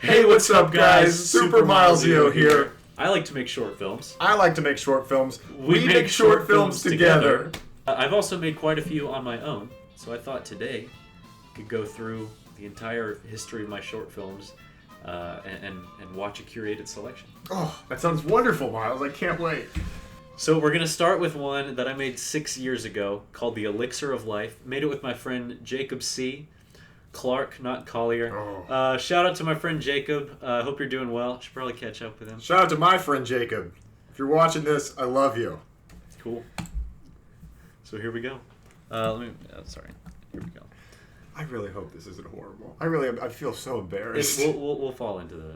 Hey, what's up, guys? Super Milesio here. I like to make short films. I like to make short films. We make short films together. I've also made quite a few on my own, so I thought today I could go through the entire history of my short films and watch a curated selection. Oh, that sounds wonderful, Miles. I can't wait. So we're going to start with one that I made 6 years ago called The Elixir of Life. Made it with my friend Jacob C. Clark, not Collier. Oh. Shout out to my friend Jacob. Hope you're doing well. Should probably catch up with him. Shout out to my friend Jacob. If you're watching this, I love you. Cool. So here we go. Here we go. I really hope this isn't horrible. I feel so embarrassed. We'll fall into the.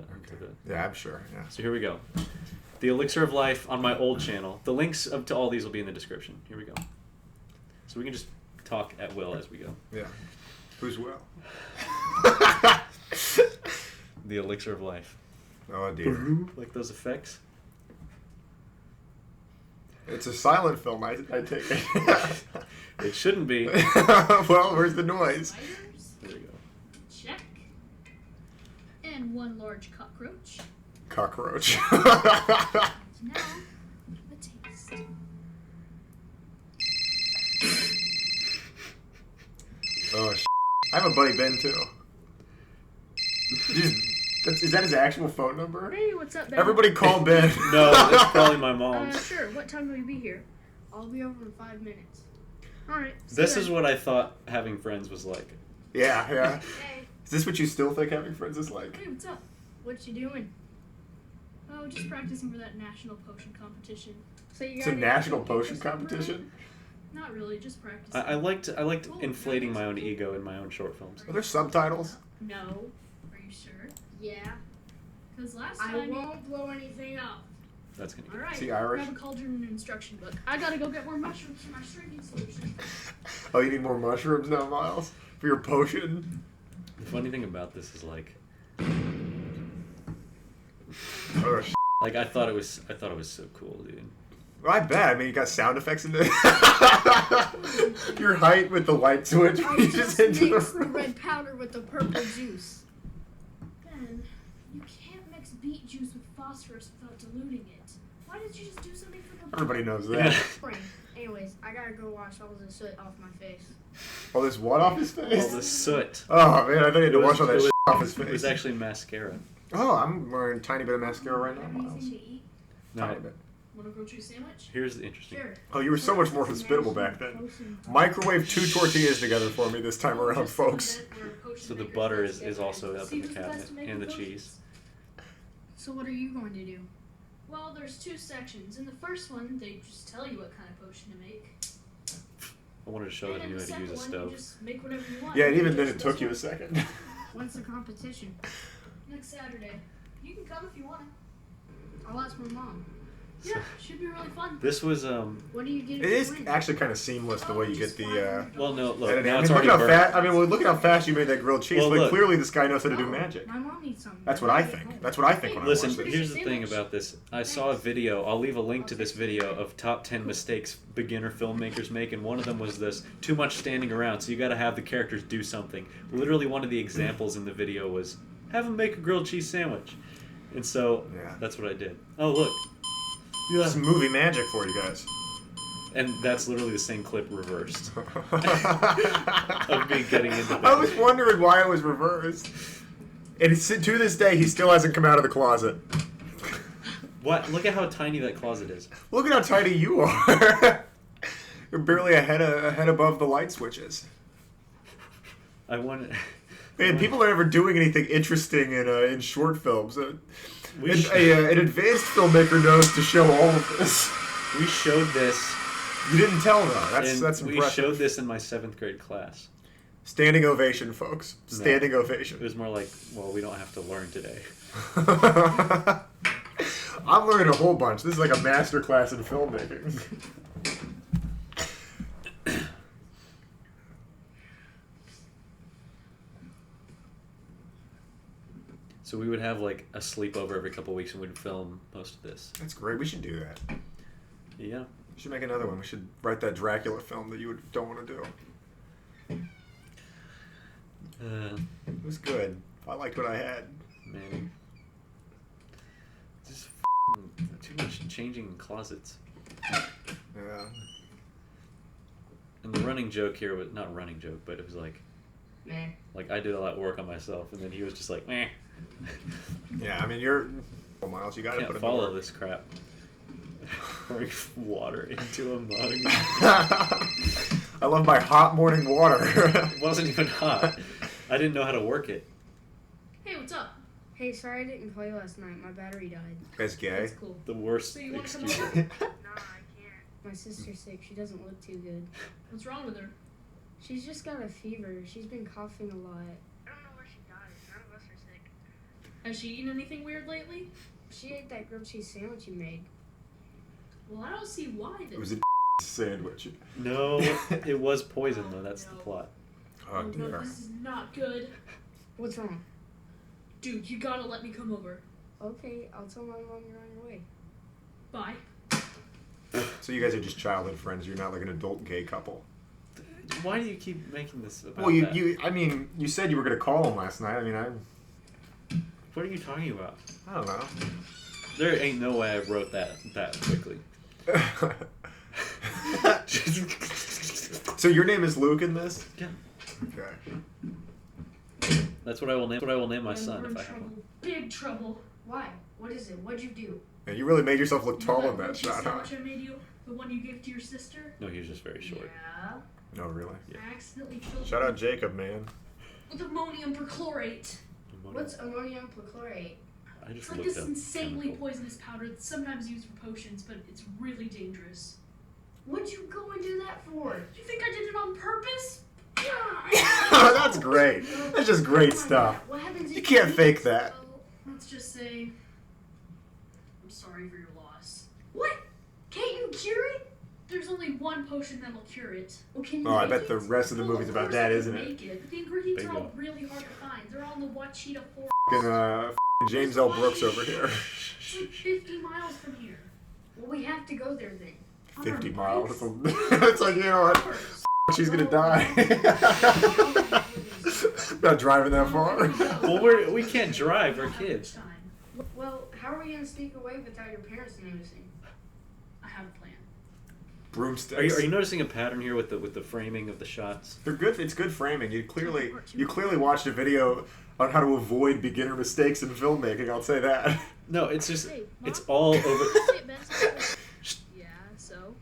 Yeah, I'm sure. Yeah. So here we go. The Elixir of Life on my old channel. The links to all these will be in the description. Here we go. So we can just talk at will as we go. Yeah. Who's Will? The Elixir of Life. Oh dear. Like those effects? It's a silent film, I take it. It shouldn't be. Well, where's the noise? There you go. Check. And one large cockroach. Cockroach. Now, the taste. Oh, I have a buddy Ben too. Is that his actual phone number? Hey, what's up, Ben? Everybody call Ben. No, that's probably my mom's. Sure. What time will you be here? I'll be over in 5 minutes. All right. This is what I thought having friends was like. Yeah. Hey. Is this what you still think having friends is like? Hey, what's up? What you doing? Oh, just practicing for that national potion competition. So you It's a national potion competition? Not really, just practicing. I liked inflating my own ego in my own short films. Are there subtitles? No. Are you sure? Yeah. Because last time I won't blow anything up. That's gonna be All right. Is he Irish? Grab a cauldron and instruction book. I gotta go get more mushrooms for my shrinking solution. Oh, you need more mushrooms now, Miles? For your potion? The funny thing about this is like Oh, I thought it was so cool, dude. Well, I bet. I mean, you got sound effects in there. Your height with the light switch. I You just hit to mixed the room. red powder with the purple juice. Ben, you can't mix beet juice with phosphorus without diluting it. Why did you just do something for the Everybody knows that. Anyways, I gotta go wash all the soot off my face. Oh, this what off his face? All the soot. Oh, man, I thought he had to wash all that It was- shit off his It was face. actually mascara. Oh, I'm wearing a tiny bit of mascara right now, Anything Miles. to eat? No, Tiny bit. Want a grilled cheese sandwich? here's the interesting. Sure. Oh, you were so much more hospitable back then. Microwave 2 tortillas together for me this time around, folks. So the butter is also up in the cabinet, and the cheese. So what are you going to do? Well, there's 2 sections. In the first one, they just tell you what kind of potion to make. I wanted to show that I And knew in how the to use a second one, you stove. just make whatever you want. Yeah, and even then it took you a second. When's the competition? Next Saturday. You can come if you want. I'll ask my mom. Yeah, should be really fun. This was What do you get? It is actually kind of seamless the way you get the well, no, look, editing. now I it's mean, already look how burnt. fast. I mean, well, look at how fast you made that grilled cheese. Well, but look. clearly, this guy knows how to do magic. My mom needs something. That's what I think. That's what I think when I Listen, watch this. here's the thing about this. I saw a video. I'll leave a link to this video of top 10 mistakes beginner filmmakers make, and one of them was this: too much standing around. So you got to have the characters do something. Literally, one of the examples in the video was have them make a grilled cheese sandwich, and so Yeah. that's what I did. Oh look, This is movie magic for you guys. and that's literally the same clip reversed of me getting into that. I was wondering why it was reversed. And to this day, he still hasn't come out of the closet. What? Look at how tiny that closet is. Look at how tiny you are. You're barely a head above the light switches. I wanted. Man, people are never doing anything interesting in short films. An advanced filmmaker knows to show all of this. We showed this. You didn't tell though. That's we impressive. showed this in my 7th grade class. Standing ovation, folks. Standing It ovation. was more like, well, we don't have to learn today. I'm learning a whole bunch. This is like a master class in filmmaking. So we would have like a sleepover every couple of weeks, and we'd film most of this. That's great. We should do that. Yeah. We should make another one. We should write that Dracula film that you don't want to do. It was good. I liked what I had. Manning. Just too much changing in closets. Yeah. And the running joke here was not a running joke, but it was like, Meh. like I did all that work on myself, and then he was just like, meh. Yeah, I mean, you're... Well, Miles, you gotta Can't put it follow this crap. Pouring water into a mug. I love my hot morning water. It wasn't even hot. I didn't know how to work it. Hey, what's up? Hey, sorry I didn't play last night. My battery died. That's gay. That's cool. The worst So you wanna come excuse. over? Nah, I can't. My sister's sick. She doesn't look too good. What's wrong with her? She's just got a fever. She's been coughing a lot. I don't know where she got it. None of us are sick. Has she eaten anything weird lately? She ate that grilled cheese sandwich you made. Well, I don't see why then. It was a sandwich. No, it was poison though. That's the plot. Oh, no, dear. this is not good. What's wrong? Dude, you gotta let me come over. Okay, I'll tell my mom you're on your way. Bye. So you guys are just childhood friends. You're not like an adult gay couple. Why do you keep making this about Well, that? I mean, you said you were gonna call him last night. I mean, What are you talking about? I don't know. There ain't no way I wrote that quickly. So your name is Luke in this? Yeah. Okay. That's what I will name. What I will name my And son we're if in I have trouble. one. Big trouble. Why? What is it? What'd you do? Yeah, you really made yourself look tall in grilled that cheese shot, huh? sandwich I made you? The one you gave to your sister? No, he was just very short. Yeah. No, really. Yeah. I accidentally filled Shout it out Jacob, man. with ammonium perchlorate. What's ammonium perchlorate? I just It's like looked this up insanely chemical. poisonous powder that's sometimes used for potions, but it's really dangerous. What'd you go and do that for? You think I did it on purpose? That's great. That's just great stuff. What happens if You can't fake that. Well, let's just say I'm sorry for your loss. What? Can't you cure it? There's only one potion that'll cure it. Well, can you Oh, I make bet it? the rest of the Well, movie's of about course that, I can isn't it? make it? But the ingredients are all Bingo. really hard to find. They're all on the Wachita Forest. Fucking James L. Brooks over here. It's like 50 miles from here. Well, we have to go there then. On 50 our miles. bikes? It's like, you know what? She's gonna die. Not driving that far. Well, we can't drive. We're kids. Well, how are we gonna sneak away without your parents noticing? I have a plan. Broomsticks. Are you noticing a pattern here with the framing of the shots? They're good. It's good framing. You clearly watched a video on how to avoid beginner mistakes in filmmaking. I'll say that. No, it's just Hey, it's Mom? all over. Yeah, so?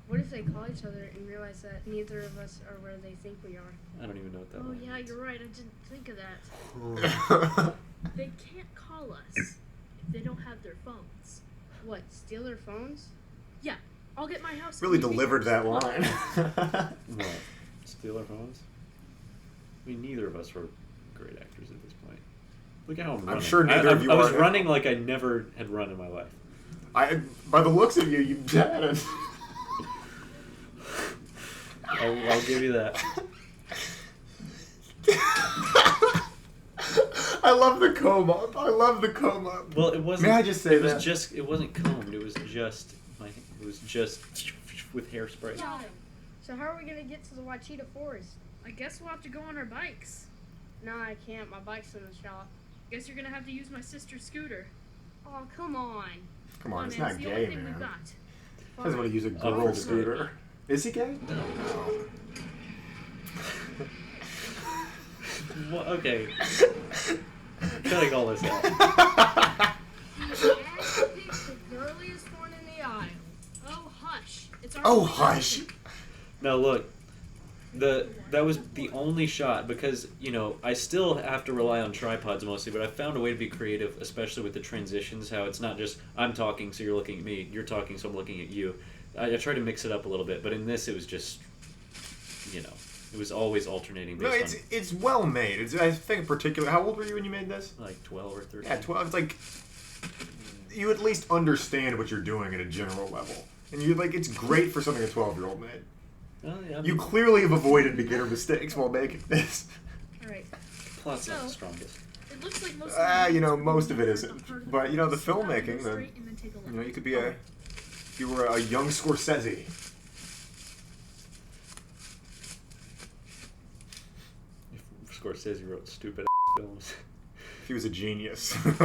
What if they call each other and realize that neither of us are where they think we are? I don't even know what that Oh, was. yeah, you're right. I didn't think of that. They can't call us if they don't have their phones. What? Steal their phones? Yeah, I'll get my house. Really cleaned delivered that first. line. What? Steal our phones? I mean, neither of us were great actors at this point. Look at how I'm running. sure neither of you I was are now. running like I never had run in my life. By the looks of you, you hadn't. I'll give you that. I love the comb up. I love the comb up. Well, it wasn't. May I just say it was that? just. It wasn't combed. It was just. It was just with hairspray. Got him. So how are we gonna get to the Wachita Forest? I guess we'll have to go on our bikes. Nah, I can't. My bike's in the shop. Guess you're gonna have to use my sister's scooter. Oh, come on. Come on, it's man, not the gay, only thing man. we've got. He doesn't want to use a Oh, girl for scooter. Is he gay? Well, okay. Cutting all this out. The girliest one in the aisle. Oh, hush. It's our Oh, only hush. option. Now look, that was the only shot because I still have to rely on tripods mostly, but I found a way to be creative, especially with the transitions. How it's not just I'm talking, so you're looking at me. You're talking, so I'm looking at you. I try to mix it up a little bit, but in this it was just, it was always alternating. No, Based it's well made. I think in particular. How old were you when you made this? on like 12 or 13. Yeah, 12. It's like you at least understand what you're doing at a general level, and you it's great for something a 12-year-old made. Oh, yeah, You clearly have avoided beginner mistakes while making this. Alright. plot's not So- the strongest. It looks like most Most of it isn't. But the Stop, go filmmaking, straight, and then take a left. you could be you were a young Scorsese. If Scorsese wrote stupid films. If He was a genius. Dude,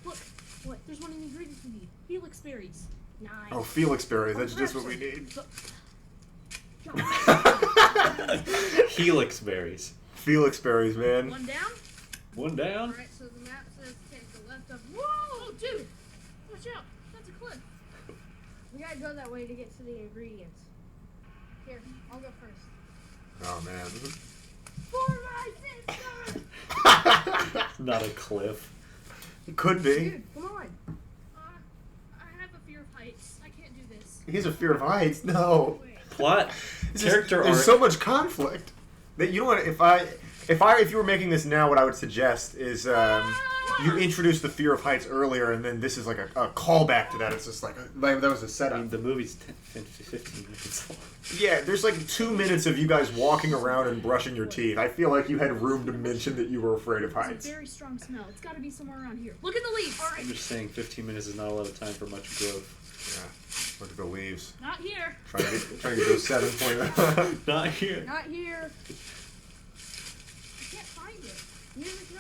look. What? There's one of the ingredients we need. Felix berries. Nice. Oh, Felix berries. That's just what we need. Helix berries. Felix berries, man. One down? One down. Alright, so the map says take the left of. Whoa, dude! Watch out. That's a cliff. We gotta go that way to get to the ingredients. Here, I'll go first. Oh, man. For my sister! Not a cliff. It could be. Dude, come on. I have a fear of heights. I can't do this. He has a fear of heights. No. Wait. Plot. Character arc. There's so much conflict that you know what? If you were making this now, what I would suggest is you introduce the fear of heights earlier, and then this is like a callback to that. It's just like that was a I setup. mean, the movie's 15 minutes long. Yeah, there's like 2 minutes of you guys walking around and brushing your teeth. I feel like you had room to mention that you were afraid of There's heights. a very strong smell. It's got to be somewhere around here. Look at the leaves. All I'm right. just saying 15 minutes is not a lot of time for much growth. Yeah, look at the leaves. Not here. Trying to get those 7 point. Not here. Not here. I can't find it. Neither can I.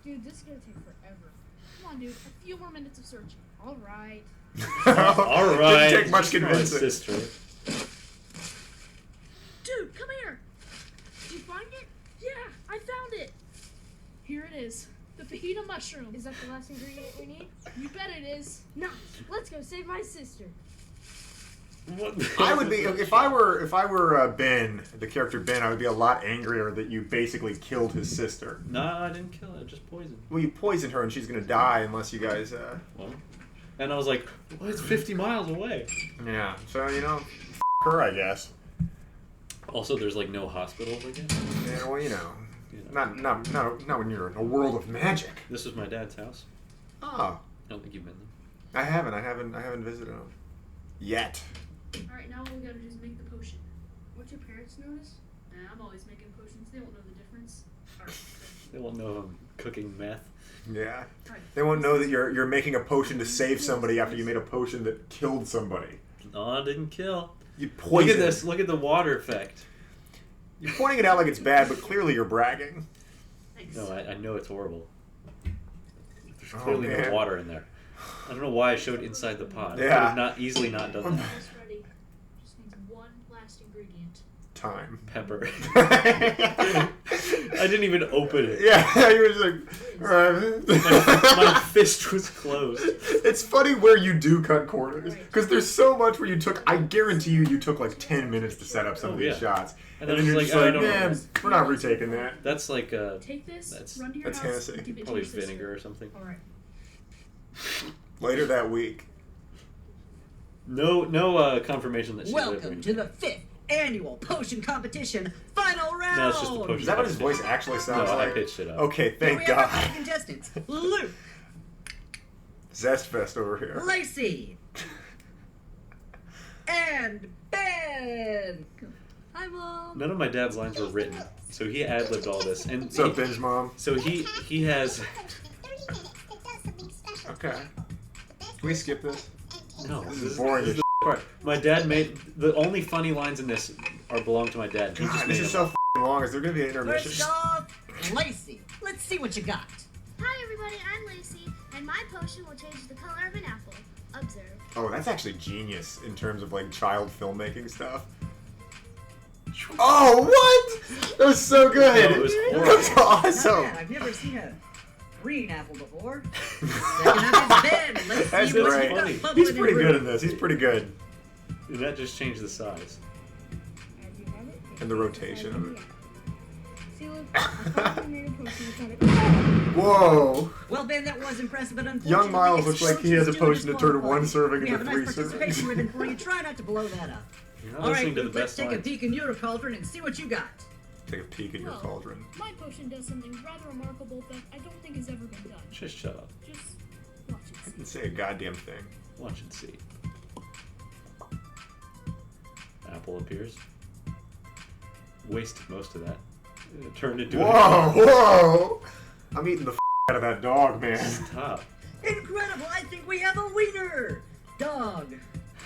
Dude, this is gonna take forever. Come on, dude. A few more minutes of searching. Alright. All right. Didn't take much My convincing. sister. Dude, come here. Did you find it? Yeah, I found it. Here it is. The fajita mushroom. Is that the last ingredient we need? You bet it is. Nice. Let's go save my sister. What? I would be if I were Ben, the character Ben. I would be a lot angrier that you basically killed his sister. Nah, I didn't kill her. I just poisoned. Well, you poisoned her, and she's gonna die unless you guys. Well, and I was like, well, it's 50 miles away. Yeah. So her, I guess. Also, there's like no hospitals again. Yeah. Well, You know. not when you're in a world of magic. This was my dad's house. Oh, I don't think you've been there. I haven't visited him yet. All right, now all we gotta do is make the potion. What's your parents notice? Nah, I'm always making potions. They won't know the difference. All right. They won't know I'm cooking meth. Yeah. All right. They won't know that you're making a potion to save somebody after you made a potion that killed somebody. No, I didn't kill. You Look poisoned. at this. Look at the water effect. You're pointing it out like it's bad, but clearly you're bragging. Thanks. No, I know it's horrible. There's Oh, clearly man. no water in there. I don't know why I showed inside the pot. I Yeah. could have not easily not done that. Almost ready. Just needs one last ingredient. Time. Pepper. Yeah, I didn't even open it. you were just like, My fist was closed. It's funny where you do cut corners because there's so much where you took. I guarantee you took like 10 minutes to set up some of these yeah. shots, And and then then you're it's just like, like, I don't know. man, we're not retaking that. That's like Take this, That's- run to your that's house, Hennessy. and give it to probably your sister. vinegar or something. All right. Later that week. No confirmation that she Welcome to the 5th annual potion competition final round. No, it's just a potion. Is that what his voice actually sounds No, I like? pitched it up. Okay, Here thank we have our God. 5 contestants: Luke, Zestfest over here. Lacey, and Ben. Hi, Mom. None of my dad's lines were written, so he ad-libbed all this. And What's up, Ben's mom? so he has. Okay. Can we skip this? No, This is boring as part. My dad made the only funny lines in this belong to my dad. He just God, made this is them so long. Is there going to be an intermission? First off, Lacey. Let's see what you got. Hi everybody, I'm Lacey, and my potion will change the color of an apple. Observe. Oh, that's actually genius in terms of like child filmmaking stuff. Oh, what? That was so good. No, it was horrible. That's Not awesome. bad. I've never seen a green apple before. Second up is Ben. Let's That's see what great. you got Funny. bubbling He's pretty in good room. in this. He's pretty good. And that just changed the size. As you have it. And the rotation of it. See, look, I finally made a potion to cut it. Whoa. Well, Ben, that was impressive, but unfortunately, Young Miles it's looks like he has a still potion to turn one disqualified. serving We into have a 3 nice participation servings. ribbon for you. Try not to blow that up. You're not All right, listening to the Luke, let's best take a lines. peek in your cauldron and see what you got. Take a peek in your Well, cauldron. My potion does something rather remarkable that I don't think has ever been done. Just shut up. Just watch I it. didn't say a goddamn thing. Watch and see. Apple appears. Wasted most of that. It turned into Whoa, whoa! I'm eating the out of that dog, man. Stop. Incredible! I think we have a wiener! Dog.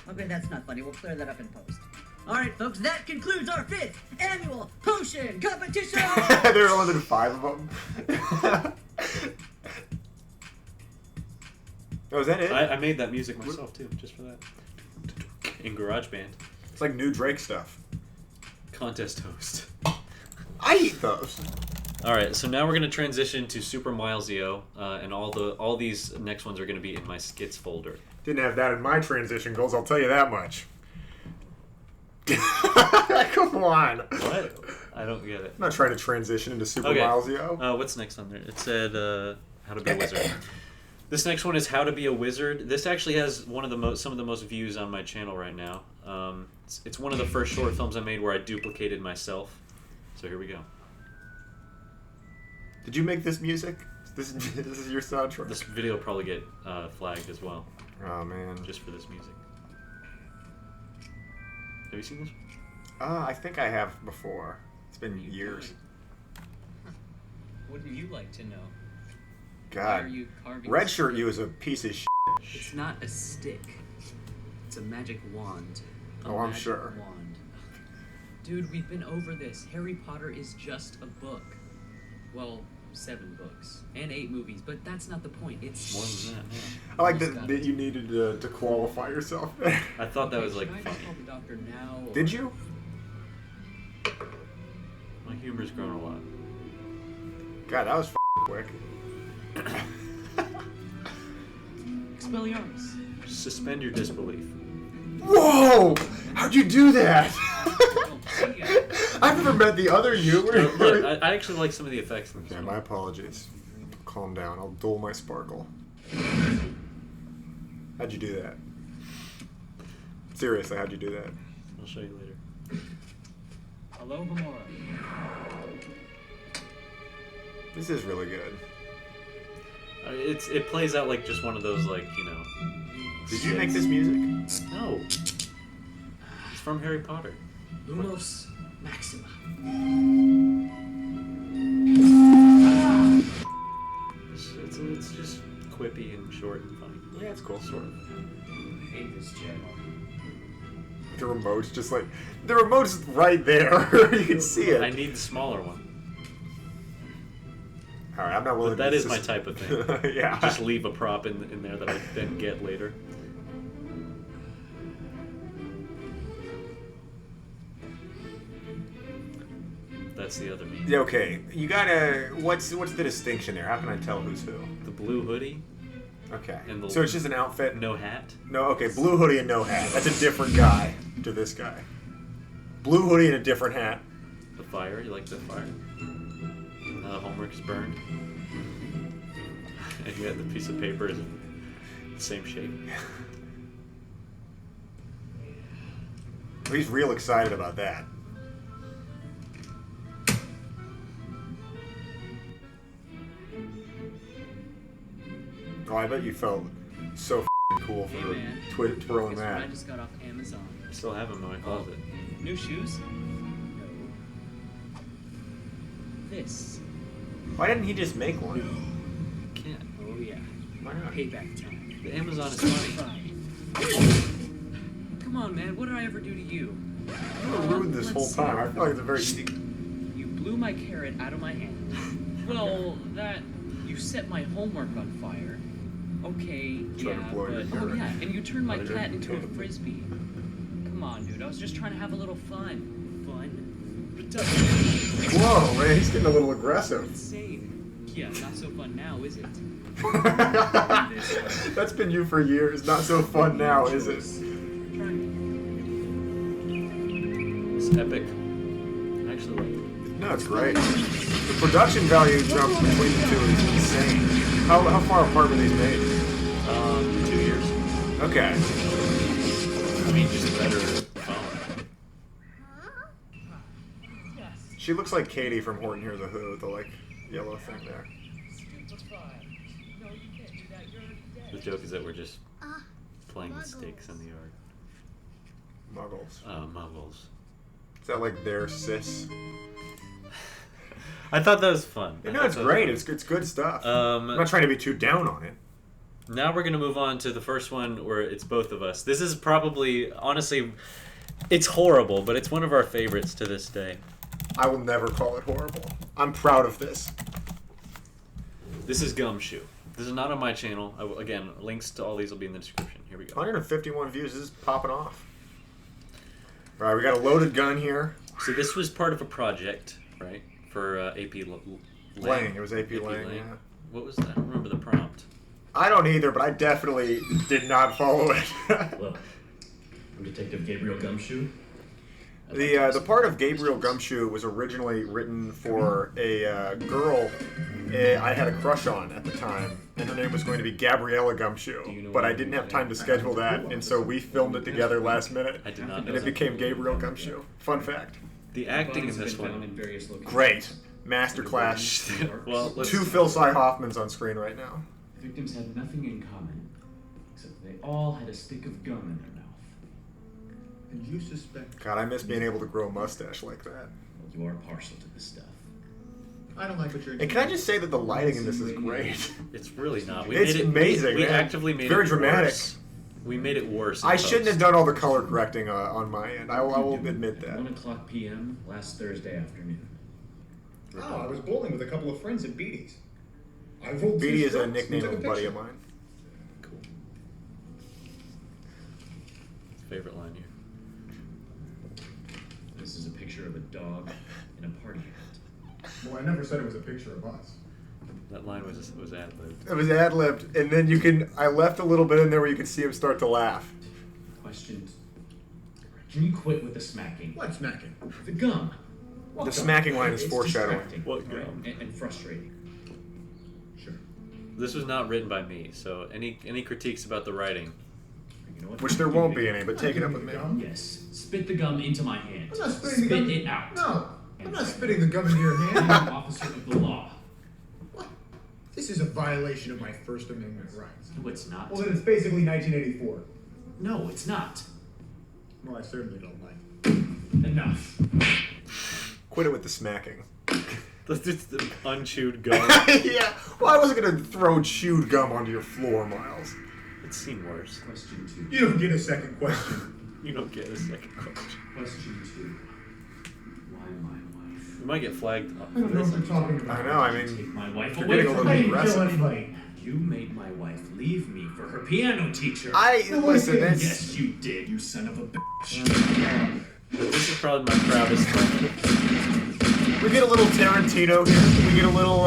Okay, that's not funny. We'll clear that up in post. All right, folks, that concludes our 5th annual potion potion competition. There are only 5 of them. Oh, is that it? I made that music myself too, just for that. In GarageBand. It's like new Drake stuff. Contest host. I eat those. All right, so now we're gonna transition to Super Milesio, and all these next ones are gonna be in my Skits folder. Didn't have that in my transition goals, I'll tell you that much. Come on. What? I don't get it. I'm not trying to transition into Super Okay. Milesio. What's next on there? It said how to be a wizard. This next one is how to be a wizard. This actually has some of the most views on my channel right now. It's one of the first short films I made where I duplicated myself. So here we go. Did you make this music? This is your soundtrack? This video will probably get flagged as well. Oh, man. Just for this music. Have you seen this one? I think I have before. It's been years. Wouldn't you like to know? Why are God. you carving Red this shirt stick? you is a piece of shit. It's not a stick. It's a magic wand. A Oh, I'm magic sure. Wand. Dude, we've been over this. Harry Potter is just a book. Well, 7 books and 8 movies, but that's not the point. It's More than that, yeah. I like that you needed to qualify yourself. I thought that was like Should I just funny. call the doctor now? Or... Did you? My humor's grown a lot. God, that was quick. Expelliarmus. Suspend your disbelief. Whoa! How'd you do that? Don't see it. I've never met the other you. Look, I actually like some of the effects in this Okay, one. my apologies. Calm down. I'll dull my sparkle. How'd you do that? Seriously, how'd you do that? I'll show you later. Hello, Gamora. This is really good. It plays out like just one of those, like, you know. Did you make this music? No. It's from Harry Potter. Lumos Maxima. It's just quippy and short and funny. Yeah, it's cool. Sort of. I hate this channel. The remote's just like... The remote's right there. You can see it. I need the smaller one. Alright, I'm not willing But that to... is my type of thing. Yeah. Just leave a prop in there that I then get later. That's the other meme. Yeah, okay. You gotta... What's the distinction there? How can I tell who's who? The blue hoodie, Okay. And the- So it's just an outfit? no hat. No, okay. Blue hoodie and no hat. That's a different guy to this guy. Blue hoodie and a different hat. The fire, you like the fire? Now the homework is burned. And you got the piece of paper is the same shape. Well, he's real excited about that. Oh, I bet you felt so cool Hey, for man. twirling Guess what I that. just got off Amazon. I still have them in my closet. New shoes? No. This. Why didn't he just make one? Can't. Oh yeah. Why not? Payback time. The Amazon is funny. Come on, man. What did I ever do to you? You were rude this whole time. I feel like it's a very... You blew my carrot out of my hand. Well, that... You set my homework on fire. Okay, Try to yeah, blow your but... Oh, carrot. yeah, and you turned my Out of your cat into a hand. frisbee. Come on, dude. I was just trying to have a little fun. Fun? Whoa, man, he's getting a little aggressive. Insane. Yeah, not so fun now, is it? That's been you for years. Not so fun now, is it? Try me. It's epic. I actually like it. No, it's great. The production value jump between the two is insane. How far apart were these made? 2 years. Okay. I mean, just better phone. She looks like Katie from Horton Hears a Who, the like yellow thing there. No, you can't do that. You're already dead. The joke is that we're just Ah, playing with Muggles. stakes in the yard. Muggles. Muggles. Is that like their sis? I thought that was fun. No, it's great. It's good stuff. I'm not trying to be too down on it. Now we're gonna move on to the first one where it's both of us. This is probably, honestly, it's horrible, but it's one of our favorites to this day. I will never call it horrible. I'm proud of this. This is Gumshoe. This is not on my channel. Again, links to all these will be in the description. Here we go. 151 views. This is popping off. All right, we got a loaded gun here. So this was part of a project, right? For AP Lang. It was AP Lang, yeah. What was that? I don't remember the prompt. I don't either, but I definitely did not follow it. Hello. I'm Detective Gabriel Gumshoe. The part of Gabriel Gumshoe was originally written for a girl I had a crush on at the time, and her name was going to be Gabriella Gumshoe, but I didn't have time to schedule that, and so we filmed it together last minute, I did not know and it that. became Gabriel Gumshoe. Fun fact. The acting in this one. Great. Masterclass. Well, let's, 2 Phil Cy Hoffmans on screen right now. The victims had nothing in common, except they all had a stick of gum in their mouth. And you suspect... God, I miss being able to grow a mustache like that. You are partial to this stuff. I don't like what you're... And can I just say that the lighting in this is great? it's really not. It's amazing, We man. actively made Very it dramatic. worse. We made it worse. in I shouldn't have post. done all the color correcting on my end. I will admit that. 1:00 p.m. last Thursday afternoon. Oh, I was bowling with a couple of friends at Beatty's. I rolled Beatty 2 is a strokes nickname and of a took buddy picture. of mine. Cool. Favorite line here. This is a picture of a dog in a party hat. Well, I never said it was a picture of us. That line was ad-libbed. It was ad-libbed, and then I left a little bit in there where you could see him start to laugh. Question. Can you quit with the smacking? What smacking? The gum. The smacking line is It's foreshadowing. distracting, What right? gum? And frustrating. Sure. This was not written by me, so any critiques about the writing? You know what? Which there won't be any, but take it up with me. Yes. Spit the gum into my hand. I'm not spitting the gum. Spit it out. No, I'm not spitting the gum into your I am hand. an officer of the law. What? This is a violation of my First Amendment rights. No, it's not. Well, then it's basically 1984. No, it's not. Well, I certainly don't like it. Enough. Quit it with the smacking. That's just the unchewed gum. Yeah, well, I wasn't going to throw chewed gum onto your floor, Miles. It's seen worse. Question 2. You don't get a second question. You don't get a second question. Question 2. Why my wife? We might get flagged. I don't know what you're talking about. I know, I Take mean, my wife you're away getting a from little me. aggressive. anybody. You made my wife leave me for her piano teacher. Listen, it's... Yes, you did, you son of a bitch. This is probably my proudest moment. We get a little Tarantino here. We get a little,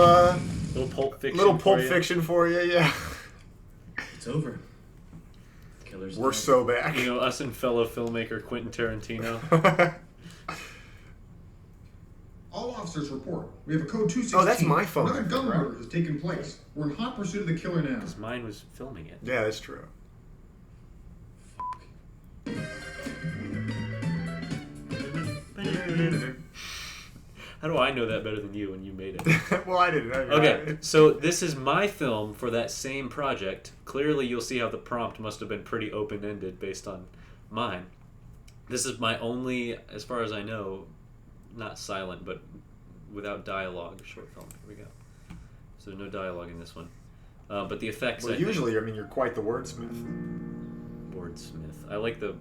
Little Pulp Fiction. Little Pulp for you. Fiction for you, yeah. It's over. Killer's We're dead. so back. You know, us and fellow filmmaker Quentin Tarantino. All officers report. We have a code 216. Oh, that's my phone. Another gun murder has taken place. We're in hot pursuit of the killer now. Because mine was filming it. Yeah, that's true. How do I know that better than you when you made it? Well, I didn't. Okay, so this is my film for that same project. Clearly, you'll see how the prompt must have been pretty open-ended based on mine. This is my only, as far as I know, not silent, but without dialogue short film. Here we go. So no dialogue in this one. But the effects, Well, I think- usually, I mean, you're quite the wordsmith. wordsmith. I like the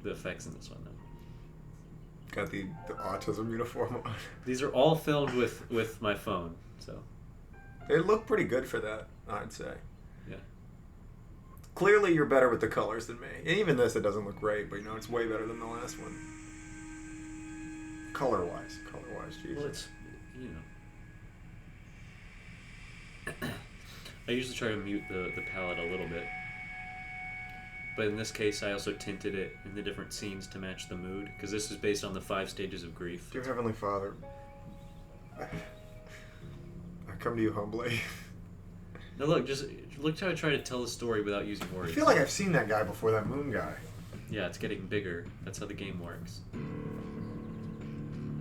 effects in this one though. Got the autism uniform on. These are all filmed with my phone, so It looked pretty good for that, I'd say. yeah. Clearly, you're better with the colors than me. And even this, it doesn't look great, but you know, it's way better than the last one. Color-wise, geez. Well, it's I usually try to mute the palette a little bit, but in this case, I also tinted it in the different scenes to match the mood because this is based on the 5 stages of grief. Dear Heavenly Father, I come to you humbly. Now look, just look how I try to tell the story without using I words. feel like I've seen that guy before, that moon guy. Yeah, it's getting bigger. That's how the game works.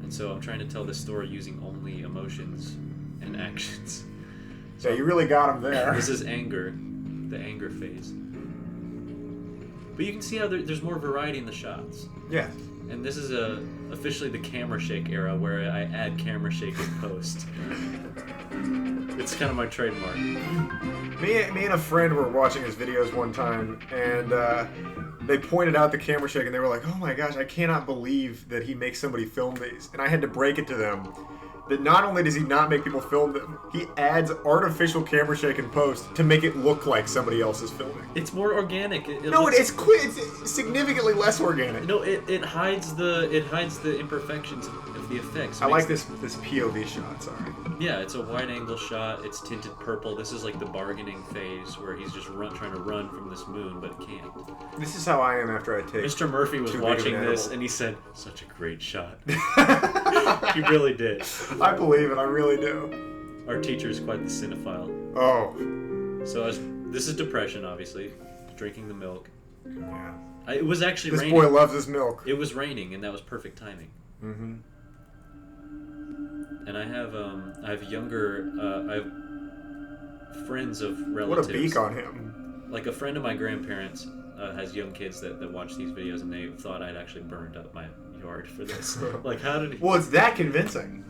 And so I'm trying to tell this story using only emotions and actions. Yeah, you really got him there. This is anger, the anger phase. But you can see how there's more variety in the shots. Yeah. And this is a officially the camera shake era, where I add camera shake in post. It's kind of my trademark. Me and a friend were watching his videos one time, and they pointed out the camera shake, and they were like, "Oh my gosh, I cannot believe that he makes somebody film these." And I had to break it to them that not only does he not make people film them, he adds artificial camera shake in post to make it look like somebody else is filming. It's more organic. It's significantly less organic. No, it hides the imperfections of the effects. I like this POV shot. Sorry. Yeah, it's a wide-angle shot. It's tinted purple. This is like the bargaining phase where he's just trying to run from this moon, but can't. This is how I am after I take. Mr. Murphy was watching this, and he said, "Such a great shot." He really did. I believe it. I really do. Our teacher is quite the cinephile. Oh. So this is depression, obviously. Drinking the milk. Yeah. It was actually this raining. This boy loves his milk. It was raining, and that was perfect timing. Mm-hmm. And I have I have friends of relatives. What a beak on him. Like a friend of my grandparents has young kids that watch these videos, and they thought I'd actually burned up my yard for this. Like, how did he... Well, it's that convincing.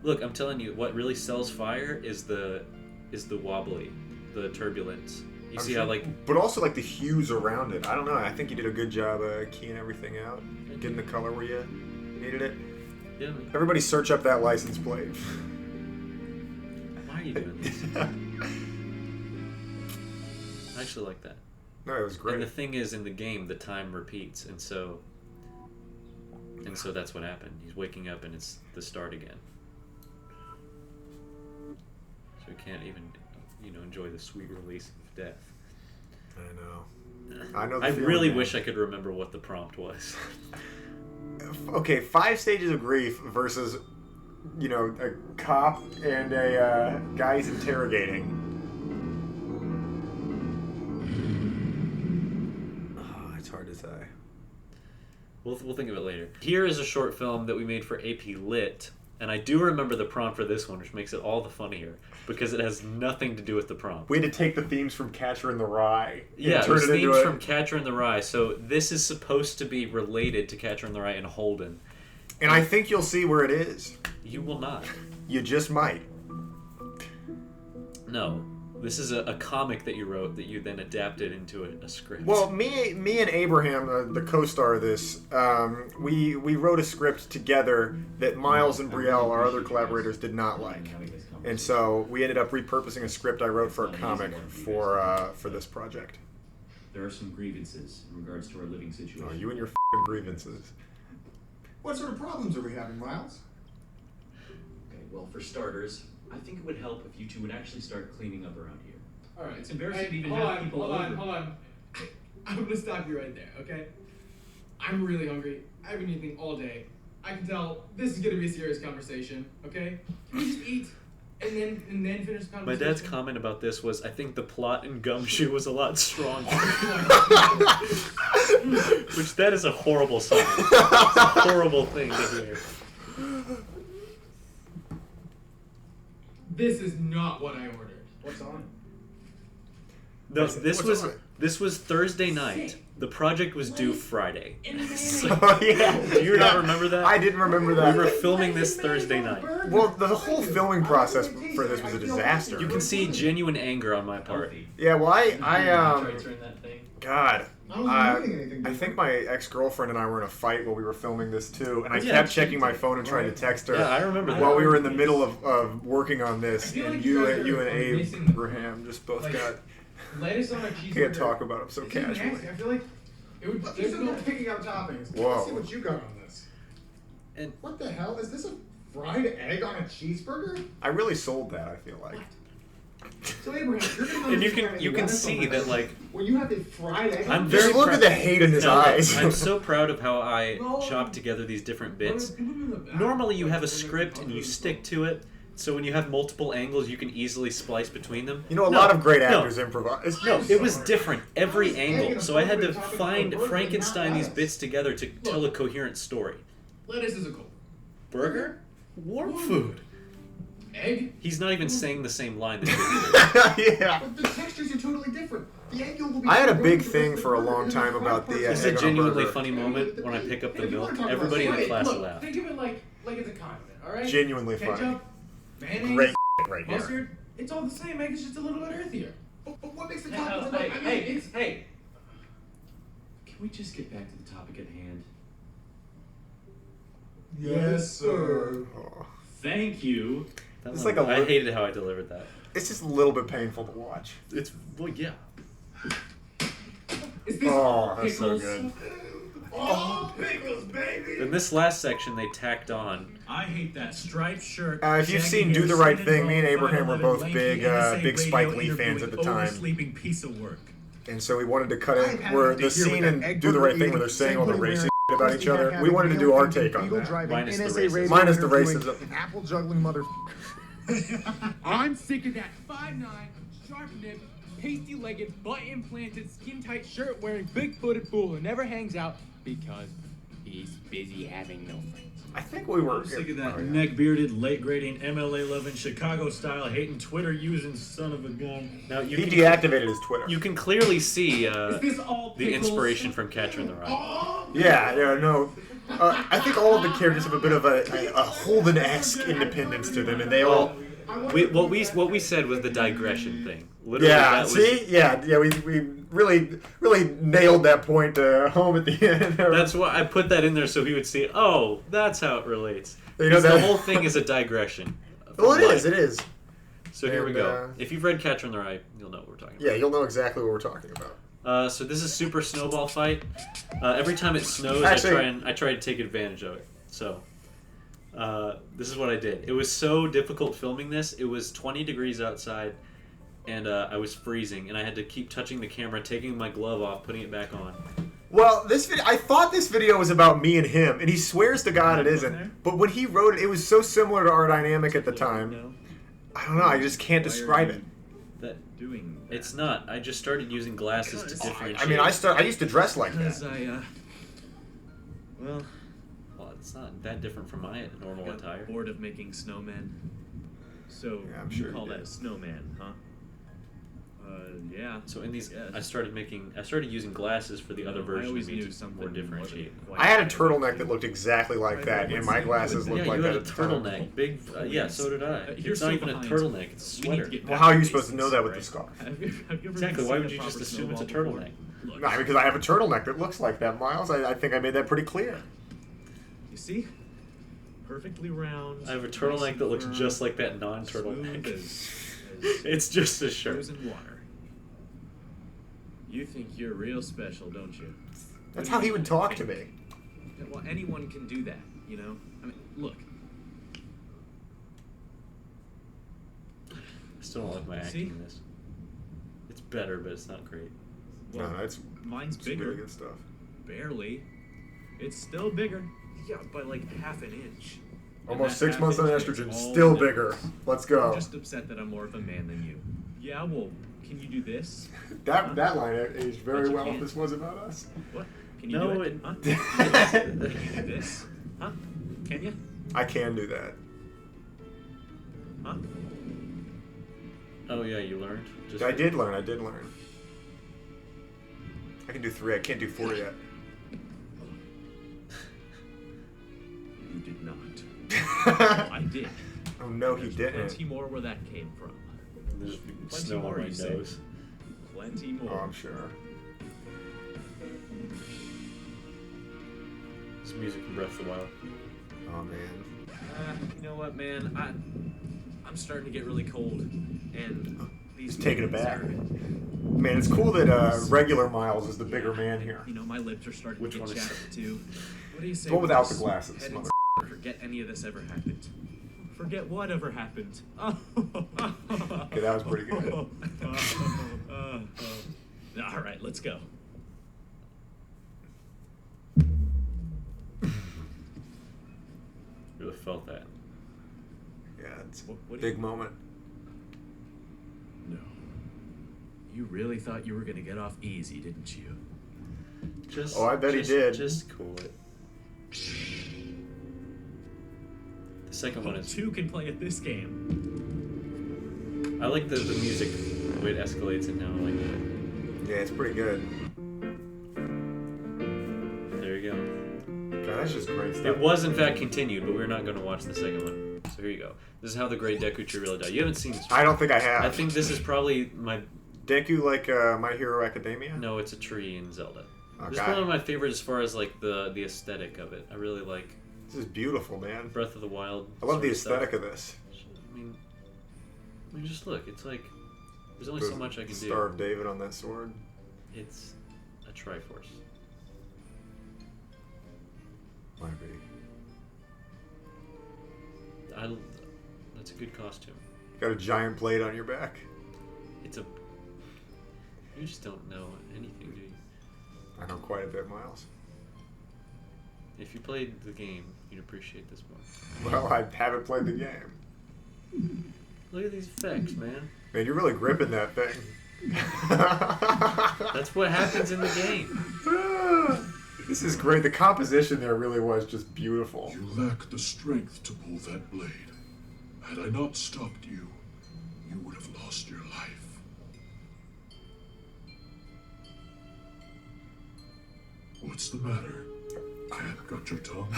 Look, I'm telling you, what really sells fire is the wobbly, the turbulence. You see how, like... But also, like, the hues around it. I don't know. I think you did a good job keying everything out. Getting the color where you needed it. Yeah, man. Everybody search up that license plate. Why are you doing this? I actually like that. No, it was great. And the thing is, in the game, the time repeats, and so that's what happened. He's waking up, and it's the start again. So he can't even, enjoy the sweet release of death. I know. I really wish I could remember what the prompt was. Okay, 5 stages of grief versus, a cop and a guy he's interrogating. Oh, it's hard to say. We'll think of it later. Here is a short film that we made for AP Lit, and I do remember the prompt for this one, which makes it all the funnier, because it has nothing to do with the prompt. We had to take the themes from Catcher in the Rye. Yeah, it was themes from Catcher in the Rye, so this is supposed to be related to Catcher in the Rye and Holden. And I think you'll see where it is. You will not. You just might. No. This is a comic that you wrote that you then adapted into a script. Well, me and Abraham, the co-star of this, we wrote a script together that Miles and Brielle, our other collaborators, did not like. And so we ended up repurposing a script I wrote for a comic for this project. There are some grievances in regards to our living situation. Oh, you and your f***ing grievances. What sort of problems are we having, Miles? Okay, well, for starters, I think it would help if you two would actually start cleaning up around here. All right. It's embarrassing to even hold have on, people hold over. on. I'm gonna stop you right there, okay? I'm really hungry. I haven't eaten anything all day. I can tell this is gonna be a serious conversation, okay? Can we just eat and then finish the conversation? My dad's comment about this was, I think the plot in Gumshoe was a lot stronger. Which, that is a horrible sign. It's a horrible thing to hear. This is not what I ordered. What's on? No, this was Thursday night. The project was due Friday. Oh, yeah. Do you not remember that? I didn't remember that. We were filming this Thursday night. Well, the whole filming process for this was a disaster. You can see genuine anger on my part. Yeah, well, God, I wasn't doing anything. I think my ex-girlfriend and I were in a fight while we were filming this too, and I Yeah, kept checking my phone and trying to text her. Yeah, I remember that. While we were in the middle of working on this, feel and like you you and guys are missing the Abraham just both got Lettuce on a cheeseburger. can't talk about them so It's even casually. nasty. I feel like it would. Let's just go picking out toppings. Whoa. Let's see what you got on this. And What the hell? Is this a fried egg on a cheeseburger? I really sold that. I feel like. So Abraham, you're gonna And you can lettuce see on that, like, when you have a fried egg. I'm Just very look proud. at the hate in his No, eyes. I'm so proud of how I No. chopped together these different bits. Put 'em in the back. Normally you have a Like, script and you stick to it, so when you have multiple angles you can easily splice between them. You know, a No, lot of great no. actors improvise. No, it was different every How's angle, egg so I had to and a topping find on a burger Frankenstein not these lettuce? bits together to tell a coherent story. Lettuce is a cold. Burger? Warm food. Egg? He's not even saying the same line that you did. Yeah. But the textures are totally different. I had a big thing for a long time about the This is a egg on genuinely burger. funny moment when I pick up the milk. Everybody in the class laughed. Think of it like it's a condiment, all right? Genuinely Ketchup, funny. mayonnaise, Great right here. mustard. It's all the same. Egg is just a little bit earthier. But what makes the Hey, top of the hey, I mean, hey, it's hey. Can we just get back to the topic at hand? Yes, sir. Oh. Thank you. It's like a I li- hated how I delivered that. It's just a little bit painful to watch. It's well, yeah. Is this Oh, that's so pickles? good. Oh, pickles, baby! In this last section, they tacked on. I hate that striped shirt. If you've seen Do the Right Thing, me and Abraham were both big Spike Lee fans at the time. Sleeping piece of work. And so we wanted to cut in where the scene in Do the Right Thing where they're saying all the racist shit about each other. We wanted to do our take on that. Minus the racism. Minus the racism. Apple juggling mother. I'm sick of that 5'9", sharp-nipped, pasty-legged, butt-implanted, skin-tight, shirt-wearing, big-footed fool who never hangs out because he's busy having no friends. I think we were. I'm sick of that Oh, yeah. neck-bearded, late-grading, MLA-loving, Chicago-style, hating, Twitter-using son of a gun. Now you He can, deactivated his Twitter. you can clearly see Is this all the pickles? inspiration from Catcher in the Rye. Yeah, no. I think all of the characters have a bit of a Holden-esque independence to them, and they all. What we said was the digression thing. Literally, Yeah, that was, see? Yeah, we really nailed that point home at the end. That's why I put that in there so he would see. Oh, that's how it relates. You know, 'Cause the that- whole thing is a digression. Well, it Life. is, it is. So here we And, go. If you've read Catcher in the Rye, you'll know what we're talking about. Yeah, you'll know exactly what we're talking about. So this is Super Snowball Fight. Every time it snows, Actually- I try to take advantage of it. So this is what I did. It was so difficult filming this. It was 20 degrees outside, and I was freezing, and I had to keep touching the camera, taking my glove off, putting it back on. Well, I thought this video was about me and him, and he swears to God it isn't. But when he wrote it, it was so similar to our dynamic at the time. I don't know, I just can't describe it. Doing that. It's not. I just started using glasses to differentiate. I mean, I used to dress like Because that. Well, it's not that different from my normal attire. Bored of making snowmen. So Yeah, I'm sure you call you that a did. snowman, huh? Yeah. So in these, Yes. I started using glasses for the other I version always of me knew to something more differentiate. I had a turtleneck that looked exactly like that, and my glasses looked Yeah, like you that had a at the time. turtleneck. Big, yeah, so did I. You're It's not so even a behind. turtleneck; it's a We need to sweater. get Well, back how are to you supposed to know basics, that with right? the scarf? Have you ever Exactly. seen Why a would you just proper assume it's a snowball before? turtleneck? Look, No, because I have a turtleneck that looks like that, Miles. I think I made that pretty clear. you see? Perfectly round. I have a nice turtleneck and that looks firm, just like that smooth non-turtleneck. as It's just a shirt. frozen water. You think you're real special, don't you? That's how he would talk to me. Yeah, well, anyone can do that, you know? I mean, look. I still don't like my acting See? in this. It's better, but it's not great. Well, No, it's mine's it's bigger. really good stuff. Barely. It's still bigger. Yeah, by like half an inch. And Almost that 6 months on half inch estrogen, makes all still the bigger. difference. Let's I'm go. just upset that I'm more of a man than you. Yeah, well, can you do this? That line aged very Bet you well if can. this was about us. What? Can you No, do it- it? Huh? Can you do this? Huh? Can you? I can do that. Huh? Oh yeah, you learned. I did learn. I can do 3. I can't do 4 yet. You did not. I did. Oh no, he There's didn't. Plenty more where that came from. There's Plenty snow more, on my you say? nose. Plenty more. Oh, I'm sure. It's music from Breath of the Wild. Oh man. You know what, man? I'm starting to get really cold, and these He's taking it movies back. are- Man, it's cool that regular Miles is the bigger man here. You know, my lips are starting Which to get one is chapped too. What do you say? The one we without just the glasses, head mother. and forget any of this ever happened. Forget what ever happened. Okay, that was pretty good. All right, let's go. Really felt that. Yeah, it's a What do big you- moment. No. You really thought you were gonna get off easy, didn't you? Just. Oh, I bet he did. Just cool it. The second one is. Two can play at this game. I like the music, the way it escalates, and now I like that. Yeah, it's pretty good. There you go. God, that's just great stuff. It was in fact continued, but we're not going to watch the second one. So here you go. This is how the great Deku Tree really died. You haven't seen this. I don't think I have. I think this is probably my... Deku like My Hero Academia? No, it's a tree in Zelda. Oh, This is one of my favorites as far as like the aesthetic of it. I really like... This is beautiful, man. Breath of the Wild. I love the sort of aesthetic stuff. of this. I mean, just look. It's like... There's only so much I can do. Star of David on that sword. It's a Triforce. Might be. That's a good costume. Got a giant blade on your back. It's a... You just don't know anything, do you? I know quite a bit, Miles. If you played the game, you'd appreciate this more. Well, I haven't played the game. Look at these effects, man. Man, you're really gripping that thing. That's what happens in the game. This is great. The composition there really was just beautiful. You lack the strength to pull that blade. Had I not stopped you, you would have lost your life. What's the matter? Cat got your tongue?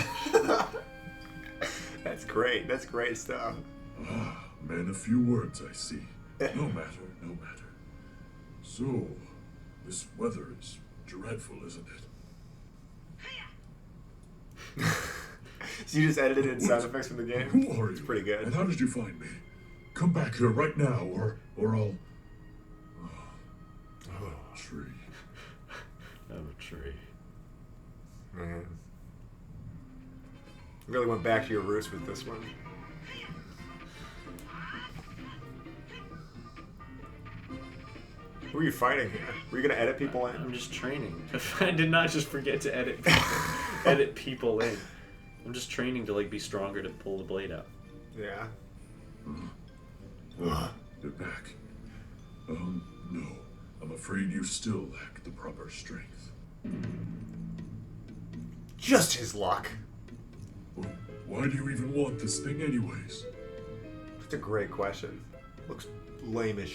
That's great. That's great stuff. Ah, man, a few words, I see. No matter, no matter. So, this weather is dreadful, isn't it? So you just edited in sound effects from the game? Who are you? It's pretty good. And how did you find me? Come back here right now, or I'll... Oh, tree. I'm a tree. Man. You really went back to your roots with this one. Who are you fighting here? Were you gonna edit people in? I'm just training. I did not just forget to edit people in. I'm just training to like be stronger to pull the blade out. Yeah. You're back. No. I'm afraid you still lack the proper strength. Just his luck. Well, why do you even want this thing anyways? That's a great question. Looks lame as shit.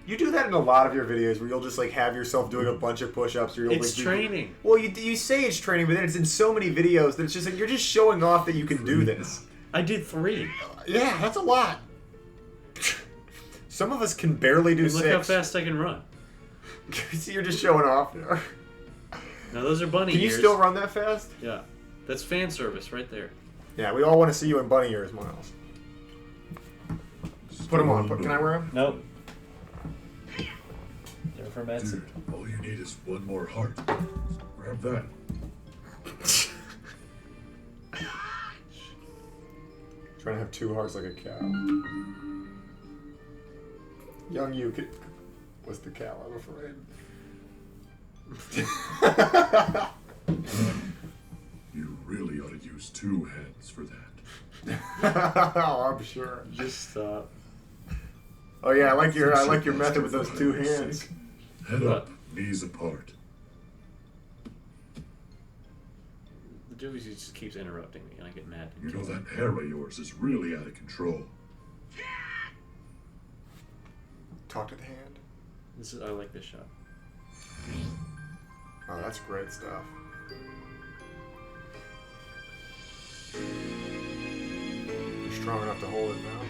You do that in a lot of your videos where you'll just like have yourself doing a bunch of push-ups or you'll It's like, training. Well, you say it's training, but then it's in so many videos that it's just like you're just showing off that you can do this. I did 3. Yeah, that's a lot. Some of us can barely do 6. Look how fast I can run. See, you're just showing off there. Now those are bunny Can you ears. still run that fast? Yeah. That's fan service right there. Yeah, we all want to see you in bunny ears, Miles. Put them on. Can I wear them? Nope. They're for medicine. Dude, all you need is one more heart. Grab that. Trying to have 2 hearts like a cow. Young you was the cow, I'm afraid. You really ought to use 2 hands for that. Oh, I'm sure. Just stop. Oh yeah, I like your method with those 2 hands. Head up, knees apart. The dude just keeps interrupting me and I get mad. You know that hair of yours is really out of control. Talk to the hand. I like this shot. Oh, that's great stuff. You're strong enough to hold it now.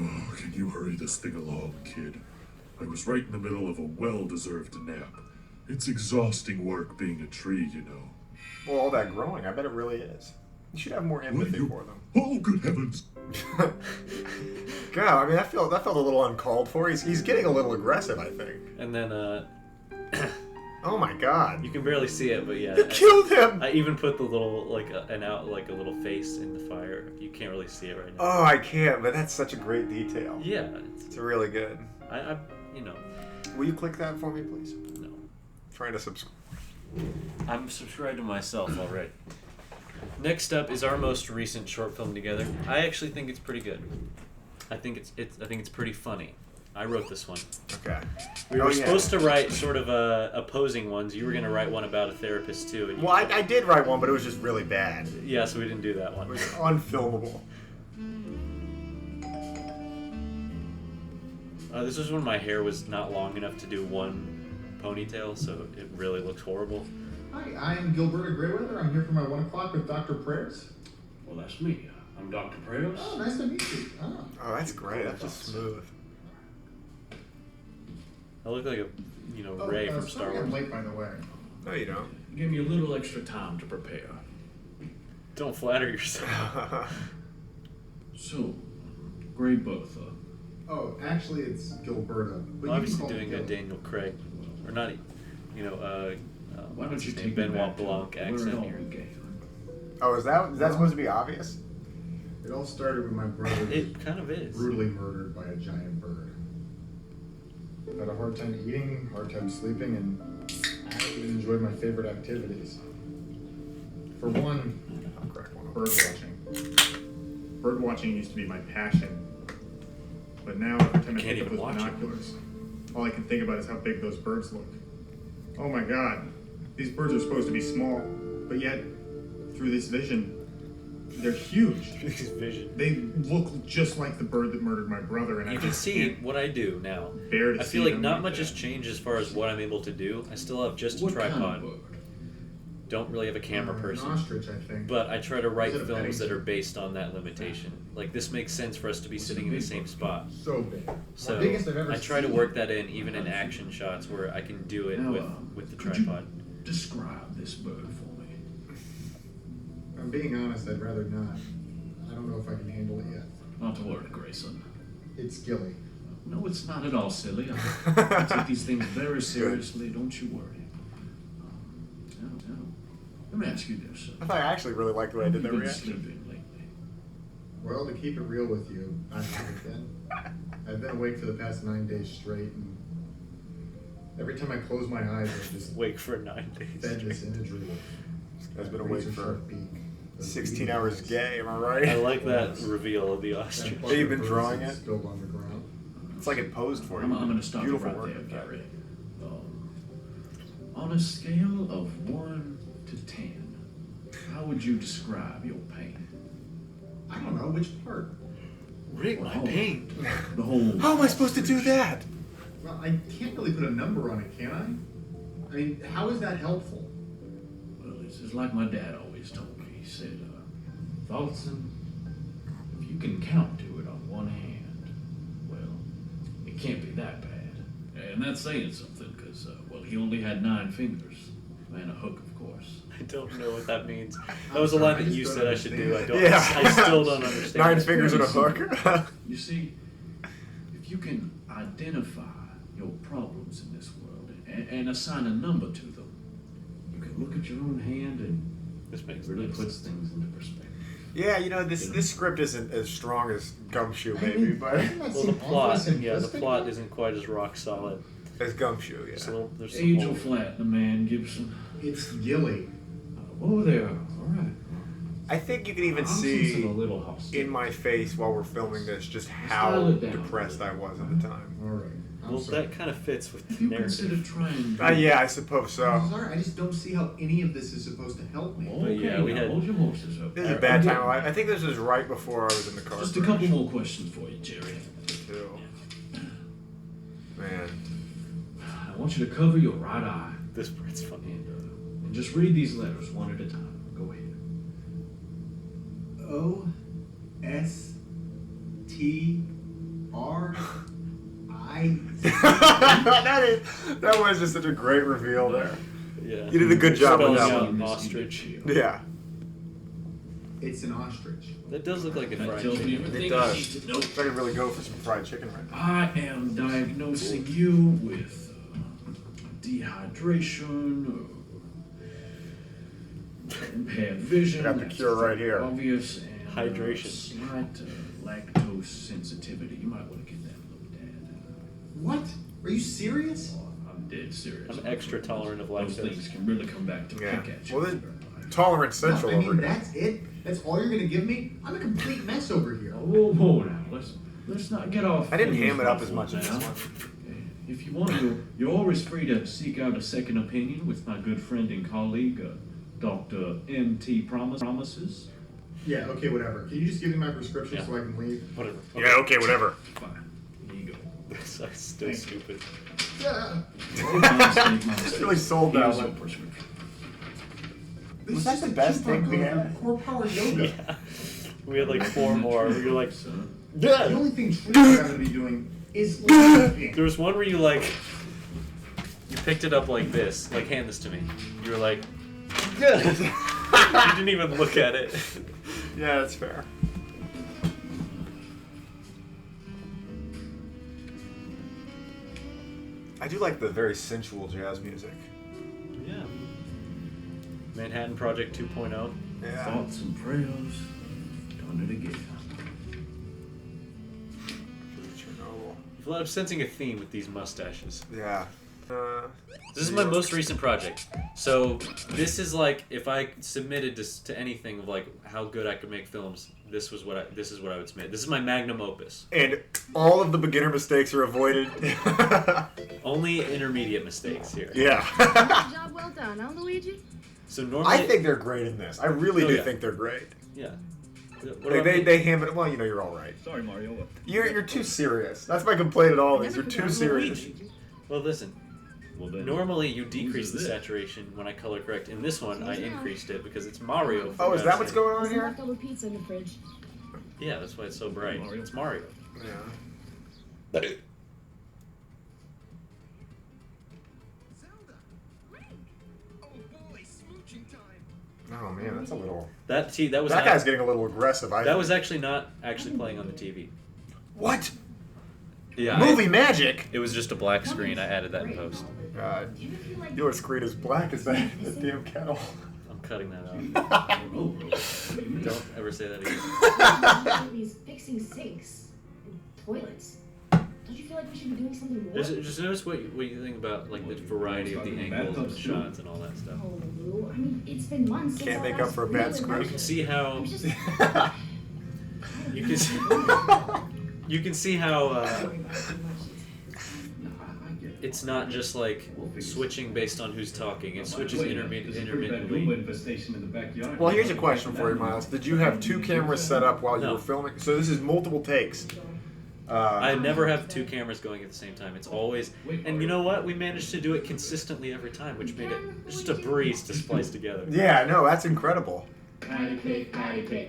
Oh, can you hurry this thing along, kid? I was right in the middle of a well-deserved nap. It's exhausting work being a tree, you know. Well, all that growing, I bet it really is. You should have more empathy for them. Oh, good heavens! God, I mean, that felt a little uncalled for. He's getting a little aggressive, I think. And then, oh my God! You can barely see it, but yeah. You killed him! I even put the little, like a little face in the fire. You can't really see it right now. Oh, I can't, but that's such a great detail. Yeah. It's really good. I you know. Will you click that for me, please? No. Trying to subscribe. I'm subscribed to myself already. Next up is our most recent short film together. I actually think it's pretty good. I think it's pretty funny. I wrote this one. Okay. We were supposed to write sort of opposing ones. You were going to write one about a therapist, too. And well, I did write one, but it was just really bad. Yeah, so we didn't do that one. It was unfilmable. This was when my hair was not long enough to do one ponytail, so it really looks horrible. Hi, I'm Gilberta Grayweather. I'm here for my 1 o'clock with Dr. Prayers. Well, that's me. I'm Dr. Prayers. Oh, nice to meet you. Oh, that's great. That's just smooth. I look like a, Ray from Star Wars. I'm late, by the way. No, you don't. Give me a little extra time to prepare. Don't flatter yourself. So, great book, though. Oh, actually, it's Gilberta. But I'm obviously doing a Daniel Craig, or not, why don't you take Benoit Blanc accent here? Oh, is that supposed to be obvious? It all started with my brother. It kind of is. Brutally murdered by a giant bird. I had a hard time eating, hard time sleeping, and I haven't even enjoyed my favorite activities. For one, bird watching. Bird watching used to be my passion. But now every time I pick up those binoculars, all I can think about is how big those birds look. Oh my god, these birds are supposed to be small, but yet, through this vision, they're huge. They look just like the bird that murdered my brother, and you can see what I do now. I feel like not much has changed as far as what I'm able to do. I still have just a tripod. Don't really have a camera person. An ostrich, I think. But I try to write films that are based on that limitation. Like, this makes sense for us to be sitting in the same spot. So big. So I try to work that in, even in action shots, where I can do it with the tripod. Describe this bird for me. If I'm being honest, I'd rather not. I don't know if I can handle it yet. Not to worry, Grayson. It's Gilly. No, it's not at all silly. I take these things very seriously. Don't you worry. Let me ask you this. I thought I actually really liked the way I did that reaction. Sleeping lately? Well, to keep it real with you, I haven't been. I've been awake for the past 9 days straight, and every time I close my eyes, I just wake for 9 days. Fed this imagery. This guy's been awake for 16 hours gay. Am I right? I like that reveal of the ostrich. Have you been drawing it? Spilled on the ground. It's like it posed for you. I'm going to stop Beautiful right work, there, Gary. On a scale of 1 to 10, how would you describe your pain? I don't know, which part? Rate my pain. The whole... How am I supposed to do that? Well, I can't really put a number on it, can I? I mean, how is that helpful? Well, it's like my dad always told me. He said, Tholson, if you can count to it on one hand, well, it can't be that bad. And that's saying something, because, he only had 9 fingers. And a hook, of course. I don't know what that means. That was a line that you said I should do. Yeah. I still don't understand. 9 fingers and a hook. You see, if you can identify your problems in this world and assign a number to them, you can look at your own hand and this makes really puts things into perspective. Yeah, this script isn't as strong as Gumshoe, maybe, but well, the plot isn't quite as rock solid as Gumshoe. Yeah. There's Angel Flat, the man, Gibson. It's Gilly. Oh, there. All right. I think you can even see in my face while we're filming this just how depressed I was at the time. All right. Well, that kind of fits with the narrative. Yeah, I suppose so. I'm sorry, I just don't see how any of this is supposed to help me. But yeah, we had. Hold your horses up. This is a bad time of life. I think this was right before I was in the car. Just a couple more questions for you, Jerry. Man. I want you to cover your right eye. This part's funny. And just read these letters one at a time. Go ahead. That was just such a great reveal there. Yeah. You did a good job with that one. one. Ostrich. Yeah. It's an ostrich. That does look like a fried tells me chicken. everything It does. I need to know. I could really go for some fried chicken right now. I am diagnosing you with dehydration, impaired vision. Got the cure right here. Obvious and hydration. Slight lactose sensitivity. You might want to get that looked at. What? Are you serious? I'm dead serious. I'm extra tolerant of Those lactose. things can really come back to pick at you. Well, there's tolerance central No, I mean, over here. that's it? That's all you're going to give me? I'm a complete mess over here. Whoa, now. Let's not get off. I didn't feelings ham it up as ruffled much as now. this one. If you want to, you're always free to seek out a second opinion with my good friend and colleague, Dr. M.T. Promises. Yeah, okay, whatever. Can you just give me my prescription so I can leave? Whatever. Yeah, okay, whatever. Fine. Here you go. That's still stupid. Yeah. Just really sold that Here's your one. prescription. Was that the best thing we had? Core power yoga. Yeah. We had like 4 more. We were like, The only thing Trina's got to be doing is sleeping. there was one where you like, you picked it up like this, like hand this to me. You were like, you didn't even look at it. Yeah, that's fair. I do like the very sensual jazz music. Yeah. Manhattan Project 2.0. Yeah. Thoughts and prayers. Done it again. I'm sensing a theme with these mustaches. Yeah. This is my most recent project. So this is like if I submitted to anything of like how good I could make films, this is what I would submit. This is my magnum opus. And all of the beginner mistakes are avoided. Only intermediate mistakes here. Yeah. Job well done, huh, Luigi? So normally I think they're great in this. I really do think they're great. Yeah. Like, they ham it. Well, you know, you're all right. Sorry, Mario. You're too serious. That's my complaint at all. These you're too serious. Well, listen. Well, then, Normally you decrease the saturation when I color correct. In this one, I increased it because it's Mario. Oh, is that what's going on There's here? leftover pizza in the fridge. Yeah, that's why it's so bright. It's Mario. Yeah. Oh man, that's a little. That was That guy's getting a little aggressive. That was actually not actually playing on the TV. What? Yeah. Movie magic. It was just a black screen. I added that in post. God, your screen is black as that damn kettle. I'm cutting that out. Don't ever say that again. He's fixing sinks and toilets. Don't you feel like we should be doing something more? Just notice what you think about like the variety of the angles and the shots and all that stuff. Oh, Lou, I mean, it's been months since Can't I make last up for a bad really screen. You can see how I'm just- you can see, you can see how it's not just like switching based on who's talking. It switches intermittently. Well, here's a question for you, Miles. Did you have 2 cameras set up while you No. were filming? So this is multiple takes. I never have 2 cameras going at the same time. It's always, and you know what? We managed to do it consistently every time, which made it just a breeze to splice together. Yeah, no, that's incredible. Patty cake,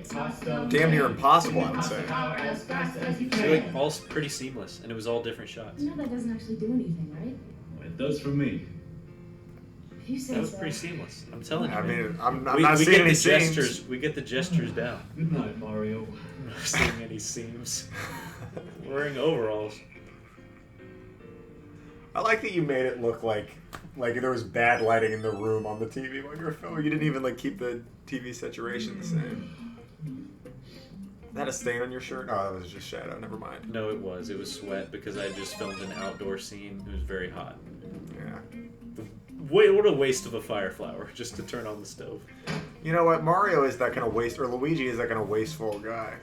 pasta. Damn near impossible, I would say. As fast as you It's can. like all pretty seamless, and it was all different shots. You know that doesn't actually do anything, right? It does for me. If you say That was so. pretty seamless. I'm telling you. I man. mean, I'm not we seeing get any the scenes. gestures. We get the gestures down. Good night, Mario. I'm not seeing any seams. Wearing overalls. I like that you made it look like there was bad lighting in the room on the TV while you were filming. You didn't even like keep the TV saturation the same. Is that a stain on your shirt? Oh, that was just shadow. Never mind. No, it was. It was sweat because I just filmed an outdoor scene. It was very hot. Yeah. What a waste of a fire flower just to turn on the stove. You know what? Mario is that kind of waste, or Luigi is that kind of wasteful guy.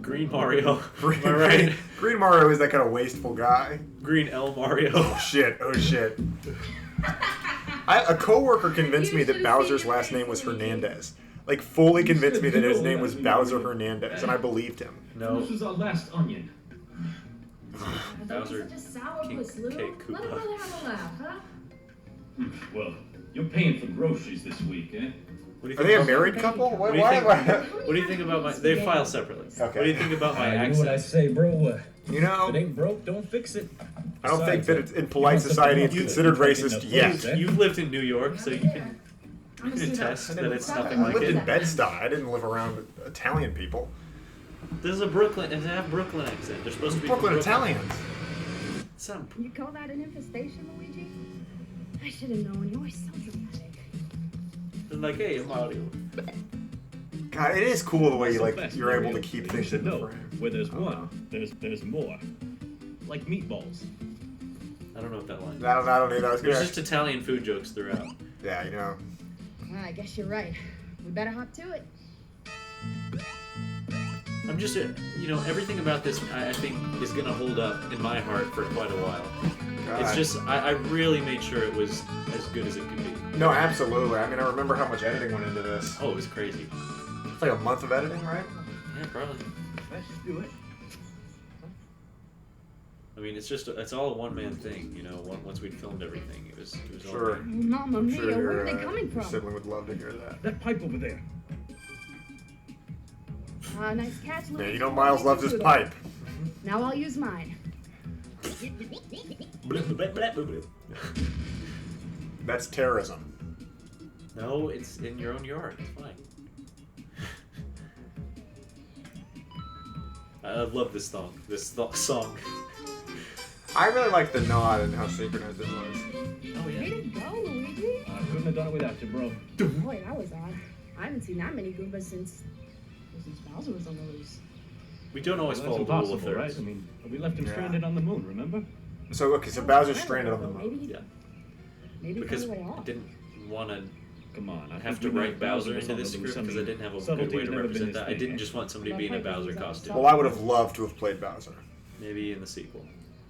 Green Mario. Green, Am I right? Green Mario is that kind of wasteful guy. Green L Mario. Oh shit! Oh shit! A coworker convinced me that Bowser's last name was Hernandez. Like fully convinced me that his name was Bowser Hernandez, and I believed him. No. This was our last onion. Bowser Such a sour King puss, Lou. Cake Let Koopa. a brother have a laugh, huh? Well, you're paying for groceries this week, eh? What do you Are think they a about- married couple? What Why? do you think, why? what do you think about my... They file separately. Okay. What do you think about my You know what I accent? say, bro? You know, If it ain't broke, don't fix it. I don't think Besides, that it's, in polite must have society been it's you considered that taken racist the yet. place, eh? You've lived in New York, so you can attest that it's nothing I like lived in it. Bed-Stuy. I didn't live around Italian people. This is a Brooklyn... It's a half Brooklyn accent. They're supposed to be from Brooklyn Italians. Some... You call that an infestation, Luigi? I should have known. You're always so dramatic. They're like, hey, Mario. God, it is cool the way What's you the best, you're able Mario? to keep You things should in the know. frame. Where there's one, there's more. Like meatballs. I don't know what that line is. I don't either. I was There's gonna. just Italian food jokes throughout. Yeah, you know. I guess you're right. We better hop to it. I'm just, everything about this I think is gonna hold up in my heart for quite a while. God. It's just I really made sure it was as good as it could be. No, absolutely. I mean, I remember how much editing went into this. Oh, it was crazy. It's like a month of editing, right? Yeah, probably. Let's do it. I mean, it's all a one-man thing, once we'd filmed everything, it was Sure. all Mamma I'm mia, sure where are your, they coming your from? sibling would love to hear that. That pipe over there. Nice catch, Louis. Man, you know Miles loves his pipe. Now I'll use mine. That's terrorism. No, it's in your own yard. It's fine. I love this song. Song. I really like the nod and how synchronized it was. Oh Way to go, Luigi. I couldn't have done it without you, bro. Boy, that was odd. I haven't seen that many Goombas since Bowser was on the loose. We don't always Well, follow that's the rule of impossible, right? thirds. I mean, we left him Yeah. stranded on the moon, remember? So Bowser's stranded on the moon. Maybe, Yeah. maybe Because find a way I off. didn't want to Come on. I have think to we know write Bowser was into on the this loose. script because I didn't have a good subtlety way has to never been represent his that. I thing, didn't yeah. just want somebody being a Bowser costume. Well, I would have loved to have played Bowser. Maybe in the sequel.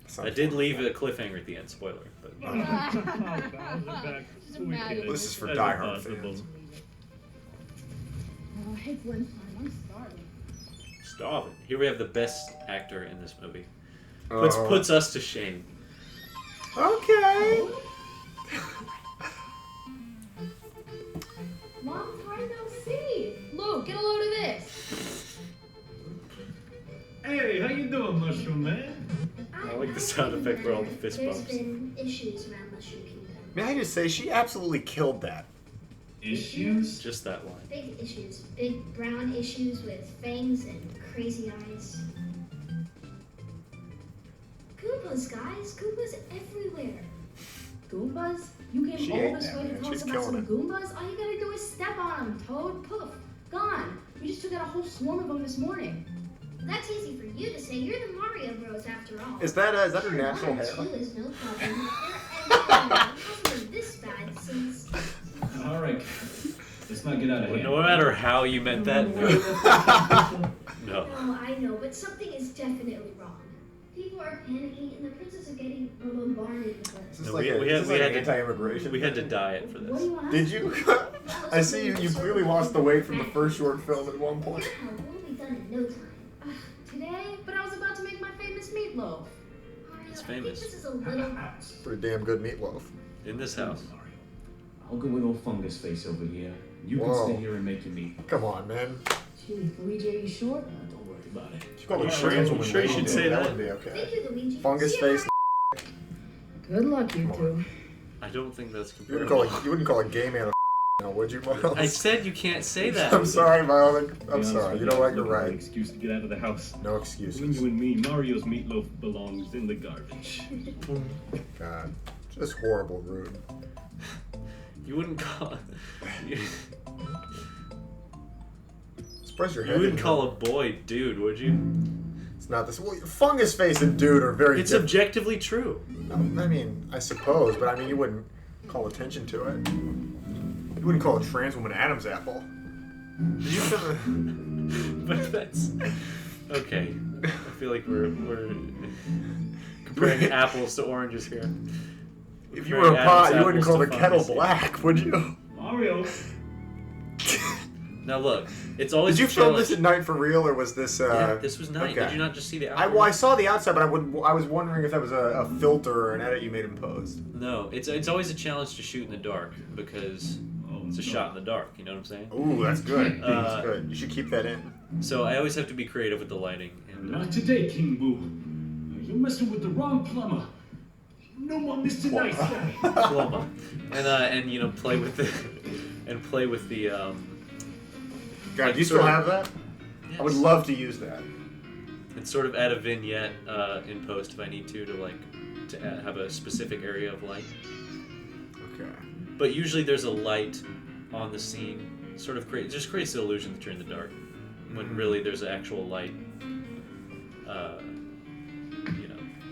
Sounds I did fun. leave a cliffhanger at the end. Spoiler. But Bowser back. Just Sweet imagine. kid. This is for That's diehard impossible. fans. Oh, hey, Gwen, I'm starving. starving. Here we have the best actor in this movie. Oh. Puts us to shame. Okay. Long time no see. Luke, get a load of this. Hey, how you doing, Mushroom Man? I like the sound effect for all the fist There's bumps. been issues around Mushroom Kingdom. May I just say, she absolutely killed that. Issues? Just that line. Big issues. Big brown issues with fangs and crazy eyes. Goombas, guys. Goombas everywhere. Goombas? You came She all ate this that, way to man. tell She's us about some killing Goombas? All you gotta do is step on them, Toad. Poof. Gone. We just took out a whole swarm of them this morning. That's easy for you to say. You're the Mario Bros. After all. Is that her Sure, natural 1 or hair? 2 is no problem. They're everywhere. This bad since. Alright, let's not get out of hand. No matter how you meant that, no. No. No, I know, but something is definitely wrong. People are panicking, and the princess is getting bombarded with This this. is No, like, we this had- is we like had to- anti-immigration. We had to diet for What do this. you want? Did you? I see you clearly lost the weight from the first short film at one point. Your help will be done in no time. Today? But I was about to make my famous meatloaf. Mario, It's I think famous. this is a little. Pretty damn good meatloaf. In this house. I'll go with old Fungus Face over here. You Whoa. can stay here and make your meat. Come on, man. Gee, Luigi, are you sure? Don't worry about it. You call You it sure- trans you woman. sure you should say that? would be okay. Thank you, Luigi. Fungus See you face. Good luck, you two. I don't think that's You wouldn't call comparable. a gay man a now, would you, Miles? I said you can't say that. I'm sorry, Miles. To be I'm honest sorry. with You know what? You're Looking for an right. excuse to get out of the house. No Between excuses. you and me, Mario's meatloaf belongs in the garbage. God, just horrible, rude. You wouldn't call. Surprised your You head. wouldn't didn't call a hurt. boy dude, would you? It's not this. Well, fungus face and dude are very. It's different. objectively true. I mean, I suppose, but I mean, you wouldn't call attention to it. You wouldn't call a trans woman Adam's apple. Did you? But that's okay. I feel like we're comparing apples to oranges here. If you were a Comparing pot, Adam's you wouldn't call the apples to kettle fungus. black, would you? Mario! Now look, it's always Did you a film challenge. this at night for real, or was this? Yeah, this was night. Okay. Did you not just see the I outline? saw the outside, but I was wondering if that was a filter or an edit you made in post. No, it's always a challenge to shoot in the dark because it's a shot in the dark. You know what I'm saying? Ooh, that's good. That's Uh, good. You should keep that in. So I always have to be creative with the lighting. And Not today, King Boo. You're messing with the wrong plumber. No more Mr. Nice Guy. Plumber. And you know play with the God, do you still have that? Yes. I would love to use that. and sort of add a vignette in post if I need to have a specific area of light. Okay. But usually there's a light on the scene, sort of just creates the illusion that you're in the dark, when really there's an actual light. Yeah.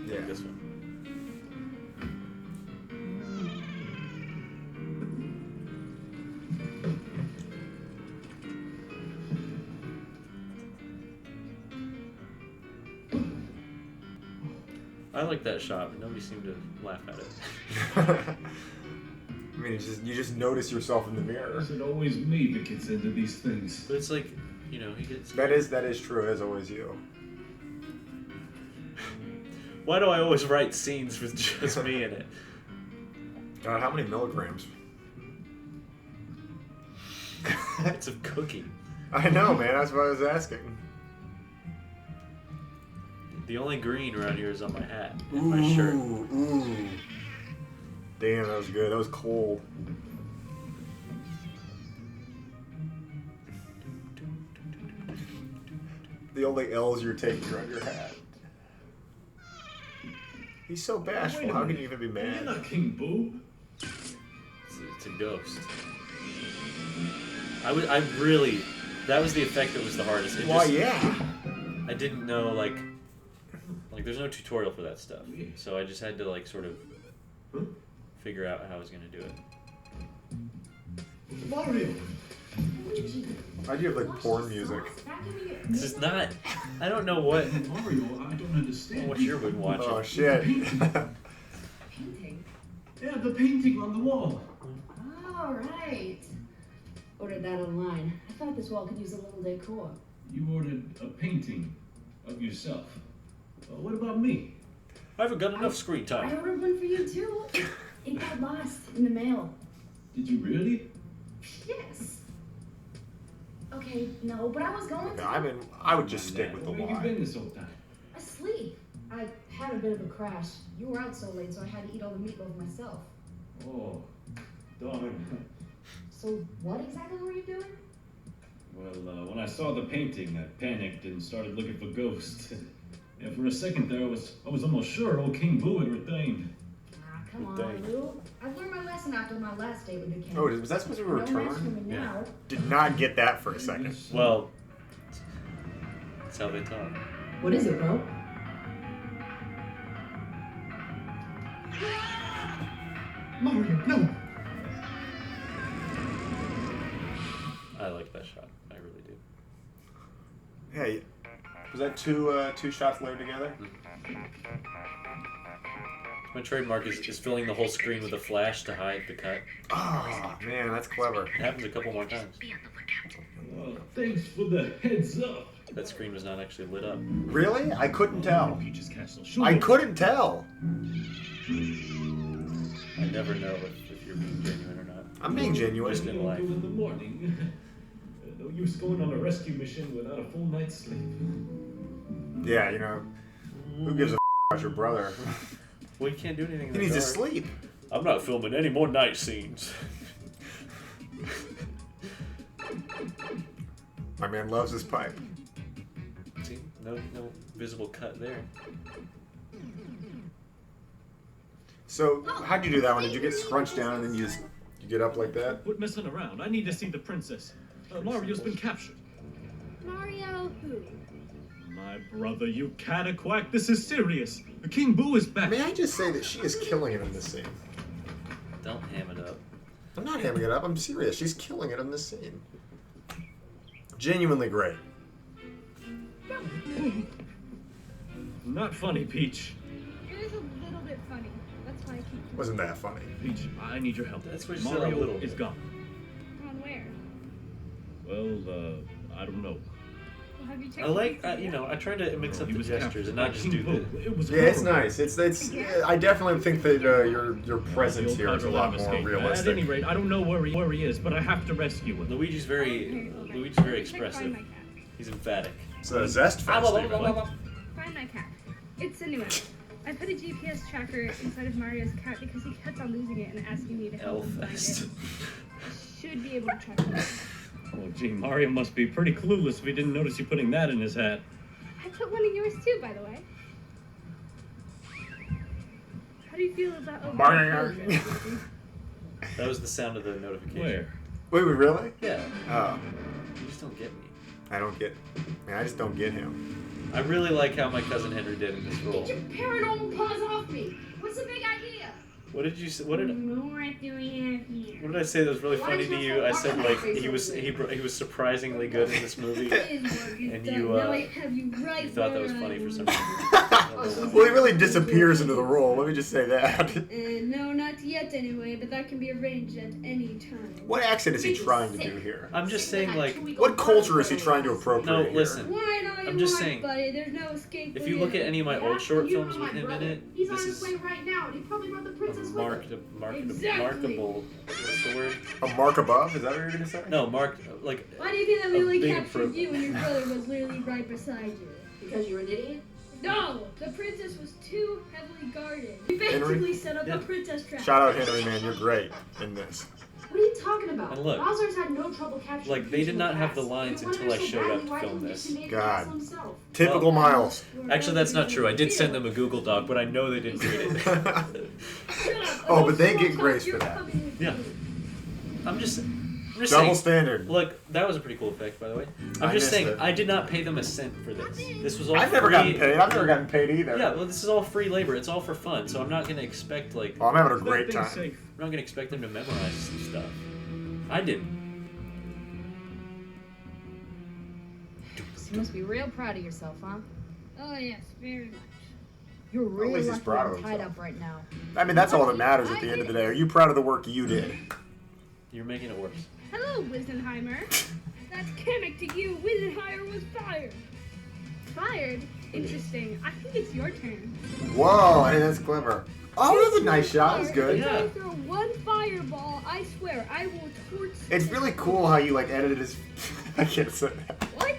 Like this one. I like that shot, but nobody seemed to laugh at it. I mean, you just notice yourself in the mirror. Is it always me that gets into these things? But it's like, you know, he gets... That is true. It is always you. Why do I always write scenes with just me in it? God, how many milligrams? It's a cookie. I know, man. That's what I was asking. The only green around here is on my hat and my shirt. Ooh. Damn, that was good. That was cold. The only L's you're taking are on your hat. He's so bashful. How can you even be mad? You're not King Boo. It's a ghost. I really... That was the effect that was the hardest. Yeah. I didn't know, like there's no tutorial for that stuff. So I just had to, like, sort of figure out how I was going to do it. Mario! Why do you have, like, porn music? This is not... I don't know what... Mario, I don't understand. What you've been watching. Oh, shit. Painting? Yeah, the painting on the wall. Oh, right. Ordered that online. I thought this wall could use a little decor. You ordered a painting of yourself. What about me? I haven't got enough screen I time. ordered one for you, too. It got lost in the mail. Did you really? Yes. Okay, no, but I was going to. I would just stick with the Where have you lie. been this whole time? Asleep. I had a bit of a crash. You were out so late, so I had to eat all the meatloaf myself. Oh, darn. So what exactly were you doing? Well, when I saw the painting, I panicked and started looking for ghosts. Yeah, for a second there, I was almost sure old King Boo had retained. Ah, come on, Lou. I've learned my lesson after my last date with the king. Oh, was that supposed to be a No match for return? me now. Did not get that for a second. Well, that's how they talk. What is it, bro? Mario, no! I like that shot. I really do. Hey, was that two shots layered together? My trademark is filling the whole screen with a flash to hide the cut. Oh, man, that's clever. It happens a couple more times. Thanks for the heads up. That screen was not actually lit up. Really? I couldn't tell. Peach's Castle. Sure. I couldn't tell. I never know if you're being genuine or not. I'm being genuine. Just in life. In the morning. No use going on a rescue mission without a full night's sleep. Yeah, you know, who gives a about your brother? Well, you can't do anything in He the needs to dark. sleep. I'm not filming any more night scenes. My man loves his pipe. See, no visible cut there. So, how'd you do that one? Did you get scrunched down and then you get up like that? Quit messing around. I need to see the princess. Mario's been captured. Mario who? My brother, you cataquack. This is serious. The King Boo is back. May I just say that she is killing it in this scene? Don't ham it up. I'm not hamming it up. I'm serious. She's killing it in this scene. Genuinely great. Not funny, Peach. It is a little bit funny. That's why I keep. Wasn't that funny? Peach, I need your help. That's what she said, a Mario little is bit. gone. On where? Well, I don't know. Well, have you checked I like, I try to mix up He the was gestures and captured not by just King do Boo. the... It was Yeah, it's horrible. nice. It's. I definitely think that your presence here is a lot more At any realistic. rate, I don't know where he is, but I have to rescue him. Luigi's very Check Find expressive. My Cat. He's emphatic. It's a zest fest. Find My Cat. It's a new one. I put a GPS tracker inside of Mario's cat because he kept on losing it and asking me to help him find Elfest. it. I should be able to track it. Oh, gee, Mario must be pretty clueless if he didn't notice you putting that in his hat. I put one of yours too, by the way. How do you feel about That was the sound of the notification. Wait, really? Yeah. Oh. You just don't get me. I don't get. Man, I just don't get him. I really like how my cousin Henry did in this role. Get your paranormal paws off me! What's the big idea? What did you say? What did What do we have here? I say that was really Why funny don't to you you? I walk said on like my face he was surprisingly good in this movie, It is what you've and done. you Now I have you right you thought that where was I funny for want some reason. Well, he really disappears into the role. Let me just say that. No, not yet anyway, but that can be arranged at any time. What accent is he trying to do here? I'm just saying, like, What culture is he trying to appropriate no, here? listen. Why not? I'm just saying. Buddy, there's no escape. If you look at any of my old short films with him in it, He's on this his is way right now, and he probably brought the princess with him. markable. What's the word? A mark above? Is that what you're gonna say? No, like. Why do you think that Lily big captured improvement. you and your brother was literally right beside you? Because you're an idiot? No, the princess was too heavily guarded. We basically Henry? set up Yeah. a princess trap. Shout out Henry, man. You're great in this. What are you talking about? And look, Bowser's had no trouble capturing Like, they did not have the Peach in lines past. until I If you showed wanted up her to so film badly, this. why didn't you make God. it himself? Typical Miles. Actually, that's not true. I did send them a Google Doc, but I know they didn't read it. Oh, but they get grace for that. Yeah. I'm just Double saying. standard. Look, that was a pretty cool effect, by the way. I'm I just missed saying, it. I did not pay them a cent for this. This was all I've free. never gotten paid. I've never gotten paid either. Yeah, well, this is all free labor. It's all for fun, so I'm not gonna expect like. Oh, I'm having a That great thing's time. safe. I'm not gonna expect them to memorize some stuff. I didn't. You must be real proud of yourself, huh? Oh yes, very much. You're least really he's lucky proud of I'm tied himself. up right now. I mean, that's all that matters at the end of the day. Are you proud of the work you did? You're making it worse. Hello, Wisenheimer. That's Kamek to you. Wisenheimer was fired. Fired? Interesting. I think it's your turn. Whoa, hey, that's clever. Oh, that's a nice shot. That's good. If I throw one fireball, I swear I will torch. It's really cool how you like edited his. I can't say that. What?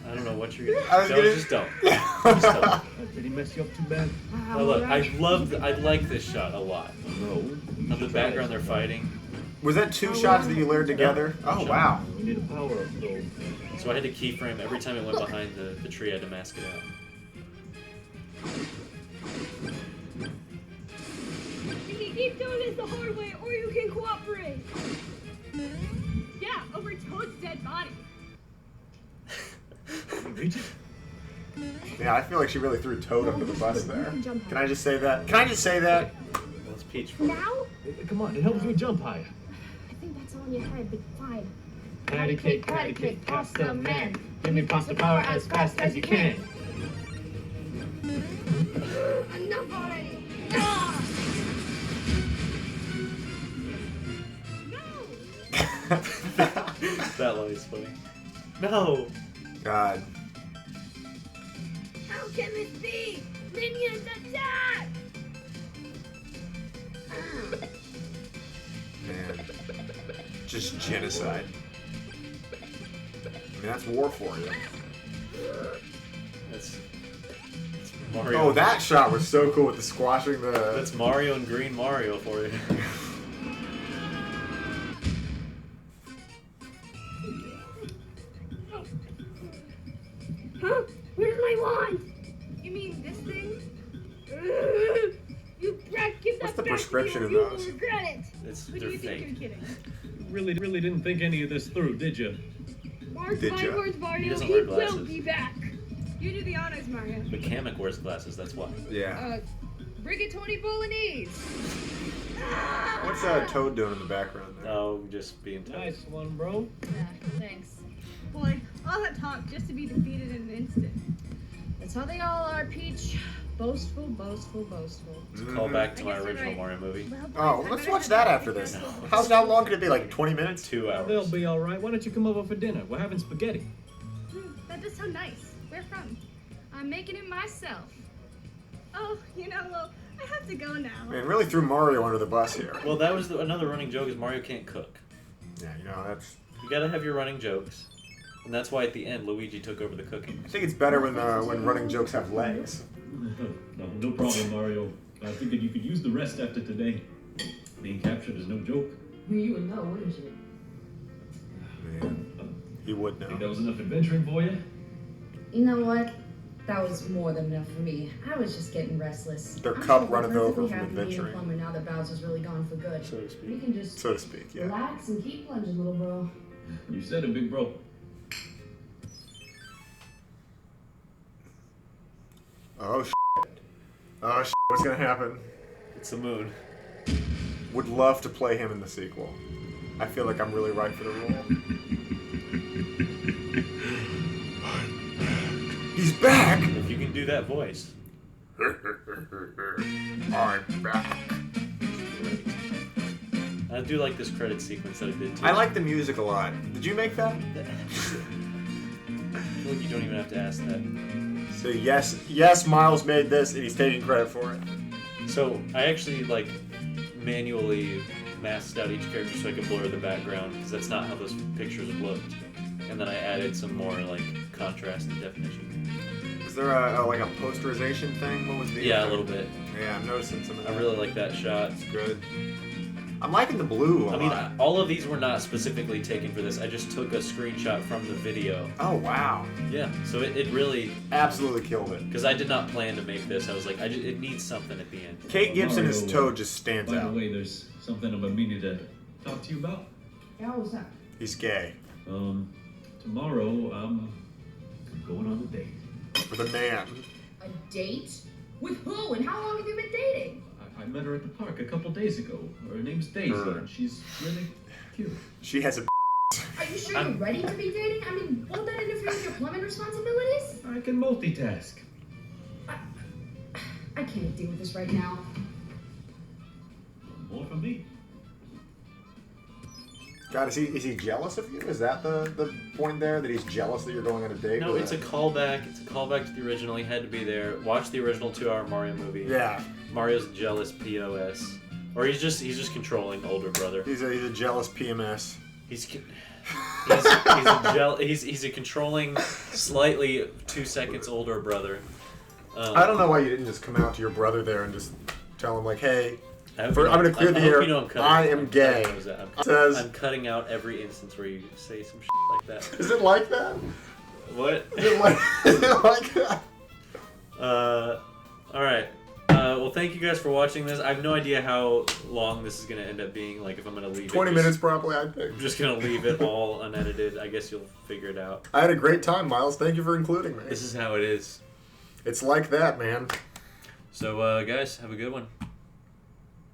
I don't know what you're gonna. I was No, gonna- just don't. Just don't. Did he mess you up too bad? Now look, I like this shot a lot. No. On the background, they're fighting. Was that two shots that you layered together? Oh wow. You need a power up though. So I had to keyframe every time it went behind the tree. I had to mask it out. You can keep doing this the hard way, or you can cooperate. Yeah, over Toad's dead body. You reach it? Yeah, I feel like she really threw Toad under the bus there. Can I just say that? Can I just say that? Well, it's Peach. Now? Come on, it helps me jump higher. I think that's all in your head, but fine. Patty cake, pasta man. Give me pasta power as fast as you can. Enough already. Ah! That line is funny. No. God. How can this be? Minions attack! Man. Just genocide. I mean, that's war for you. That's Mario. Oh, that shot was so cool with the squashing the. That's Mario and Green Mario for you. Huh? Where's my wand? You mean this thing? You brat, give What's that the back prescription to in me or you those? will regret it. It's What do they're you think fake. you're kidding? You really didn't think any of this through, did you? Mark Did my ya? words, He Mario. doesn't He wear will glasses. be back. You do the honors, Mario. But Kamek wears glasses. That's why. Yeah. Rigatoni Bolognese. What's Toad doing in the background there? Oh, just being tough. Nice one, bro. Thanks. Boy, all that talk just to be defeated in an instant. That's how they all are, Peach. Boastful, boastful, boastful. It's a call back to my I guess you're original right. Mario movie. Oh, well, let's watch that after this. How long could it be? Like 20 minutes? 2 hours. They'll be all right. Why don't you come over for dinner? We're having spaghetti. That does sound nice. Where from? I'm making it myself. Oh, well, I have to go now. Man, really threw Mario under the bus here. Well, that was another running joke is Mario can't cook. Yeah, that's. You gotta have your running jokes. And that's why at the end, Luigi took over the cooking. I think it's better when running jokes have legs. No problem, Mario. I figured you could use the rest after today. Being captured is no joke. You would know, wouldn't you? Man, he would know. Think that was enough adventuring for you? You know what? That was more than enough for me. I was just getting restless. Their I'm cup sure runneth we're over perfectly from happy being a adventuring. plumber now that Bowser's really gone for good. So to speak. We can just So to speak, yeah. relax and keep plunging, little bro. You said it, big bro. Oh, oh, what's gonna happen? It's the moon. Would love to play him in the sequel. I feel like I'm really right for the role. He's back! If you can do that voice. I'm back. I do like this credit sequence that I did too. I like the music a lot. Did you make that? I feel like you don't even have to ask that. So yes, Miles made this, and he's taking credit for it. So I actually like manually masked out each character so I could blur the background because that's not how those pictures looked. And then I added some more like contrast and definition. Is there a like a posterization thing? What was the? Yeah, a little bit. Yeah, I'm noticing some of that. I really like that shot. It's good. I'm liking the blue a I mean, lot. all of these were not specifically taken for this. I just took a screenshot from the video. Oh wow. Yeah, so it really absolutely killed it. Because I did not plan to make this. I was like, it needs something at the end. Kate Gibson as Toad just stands By out. the way, there's something I've been meaning to talk to you about. Yeah, what's that? He's gay. Tomorrow I'm going on a date. With a man. A date? With who? And how long have you been dating? I met her at the park a couple days ago. Her name's Daisy, and she's really cute. She has a. Are you sure you're ready to be dating? I mean, won't that interfere with your plumbing responsibilities? I can multitask. I can't deal with this right now. More from me. God, is he jealous of you? Is that the point there, that he's jealous that you're going on a date? No, with it's a callback. It's a callback to the original. He had to be there. Watch the original 2-hour Mario movie. Yeah. Mario's a jealous POS, or he's just controlling older brother. He's a jealous PMS. He's a controlling, slightly 2 seconds older brother. I don't know why you didn't just come out to your brother there and just tell him like, hey, I'm hope going to clear the air. I am gay. I'm cutting out every instance where you say some shit like that. Is it like that? What? Is it like that? All right. Well, thank you guys for watching this. I have no idea how long this is going to end up being. Like, if I'm going to leave 20 it. minutes probably, I think. I'm just going to leave it all unedited. I guess you'll figure it out. I had a great time, Miles. Thank you for including me. This is how it is. It's like that, man. So, guys, have a good one.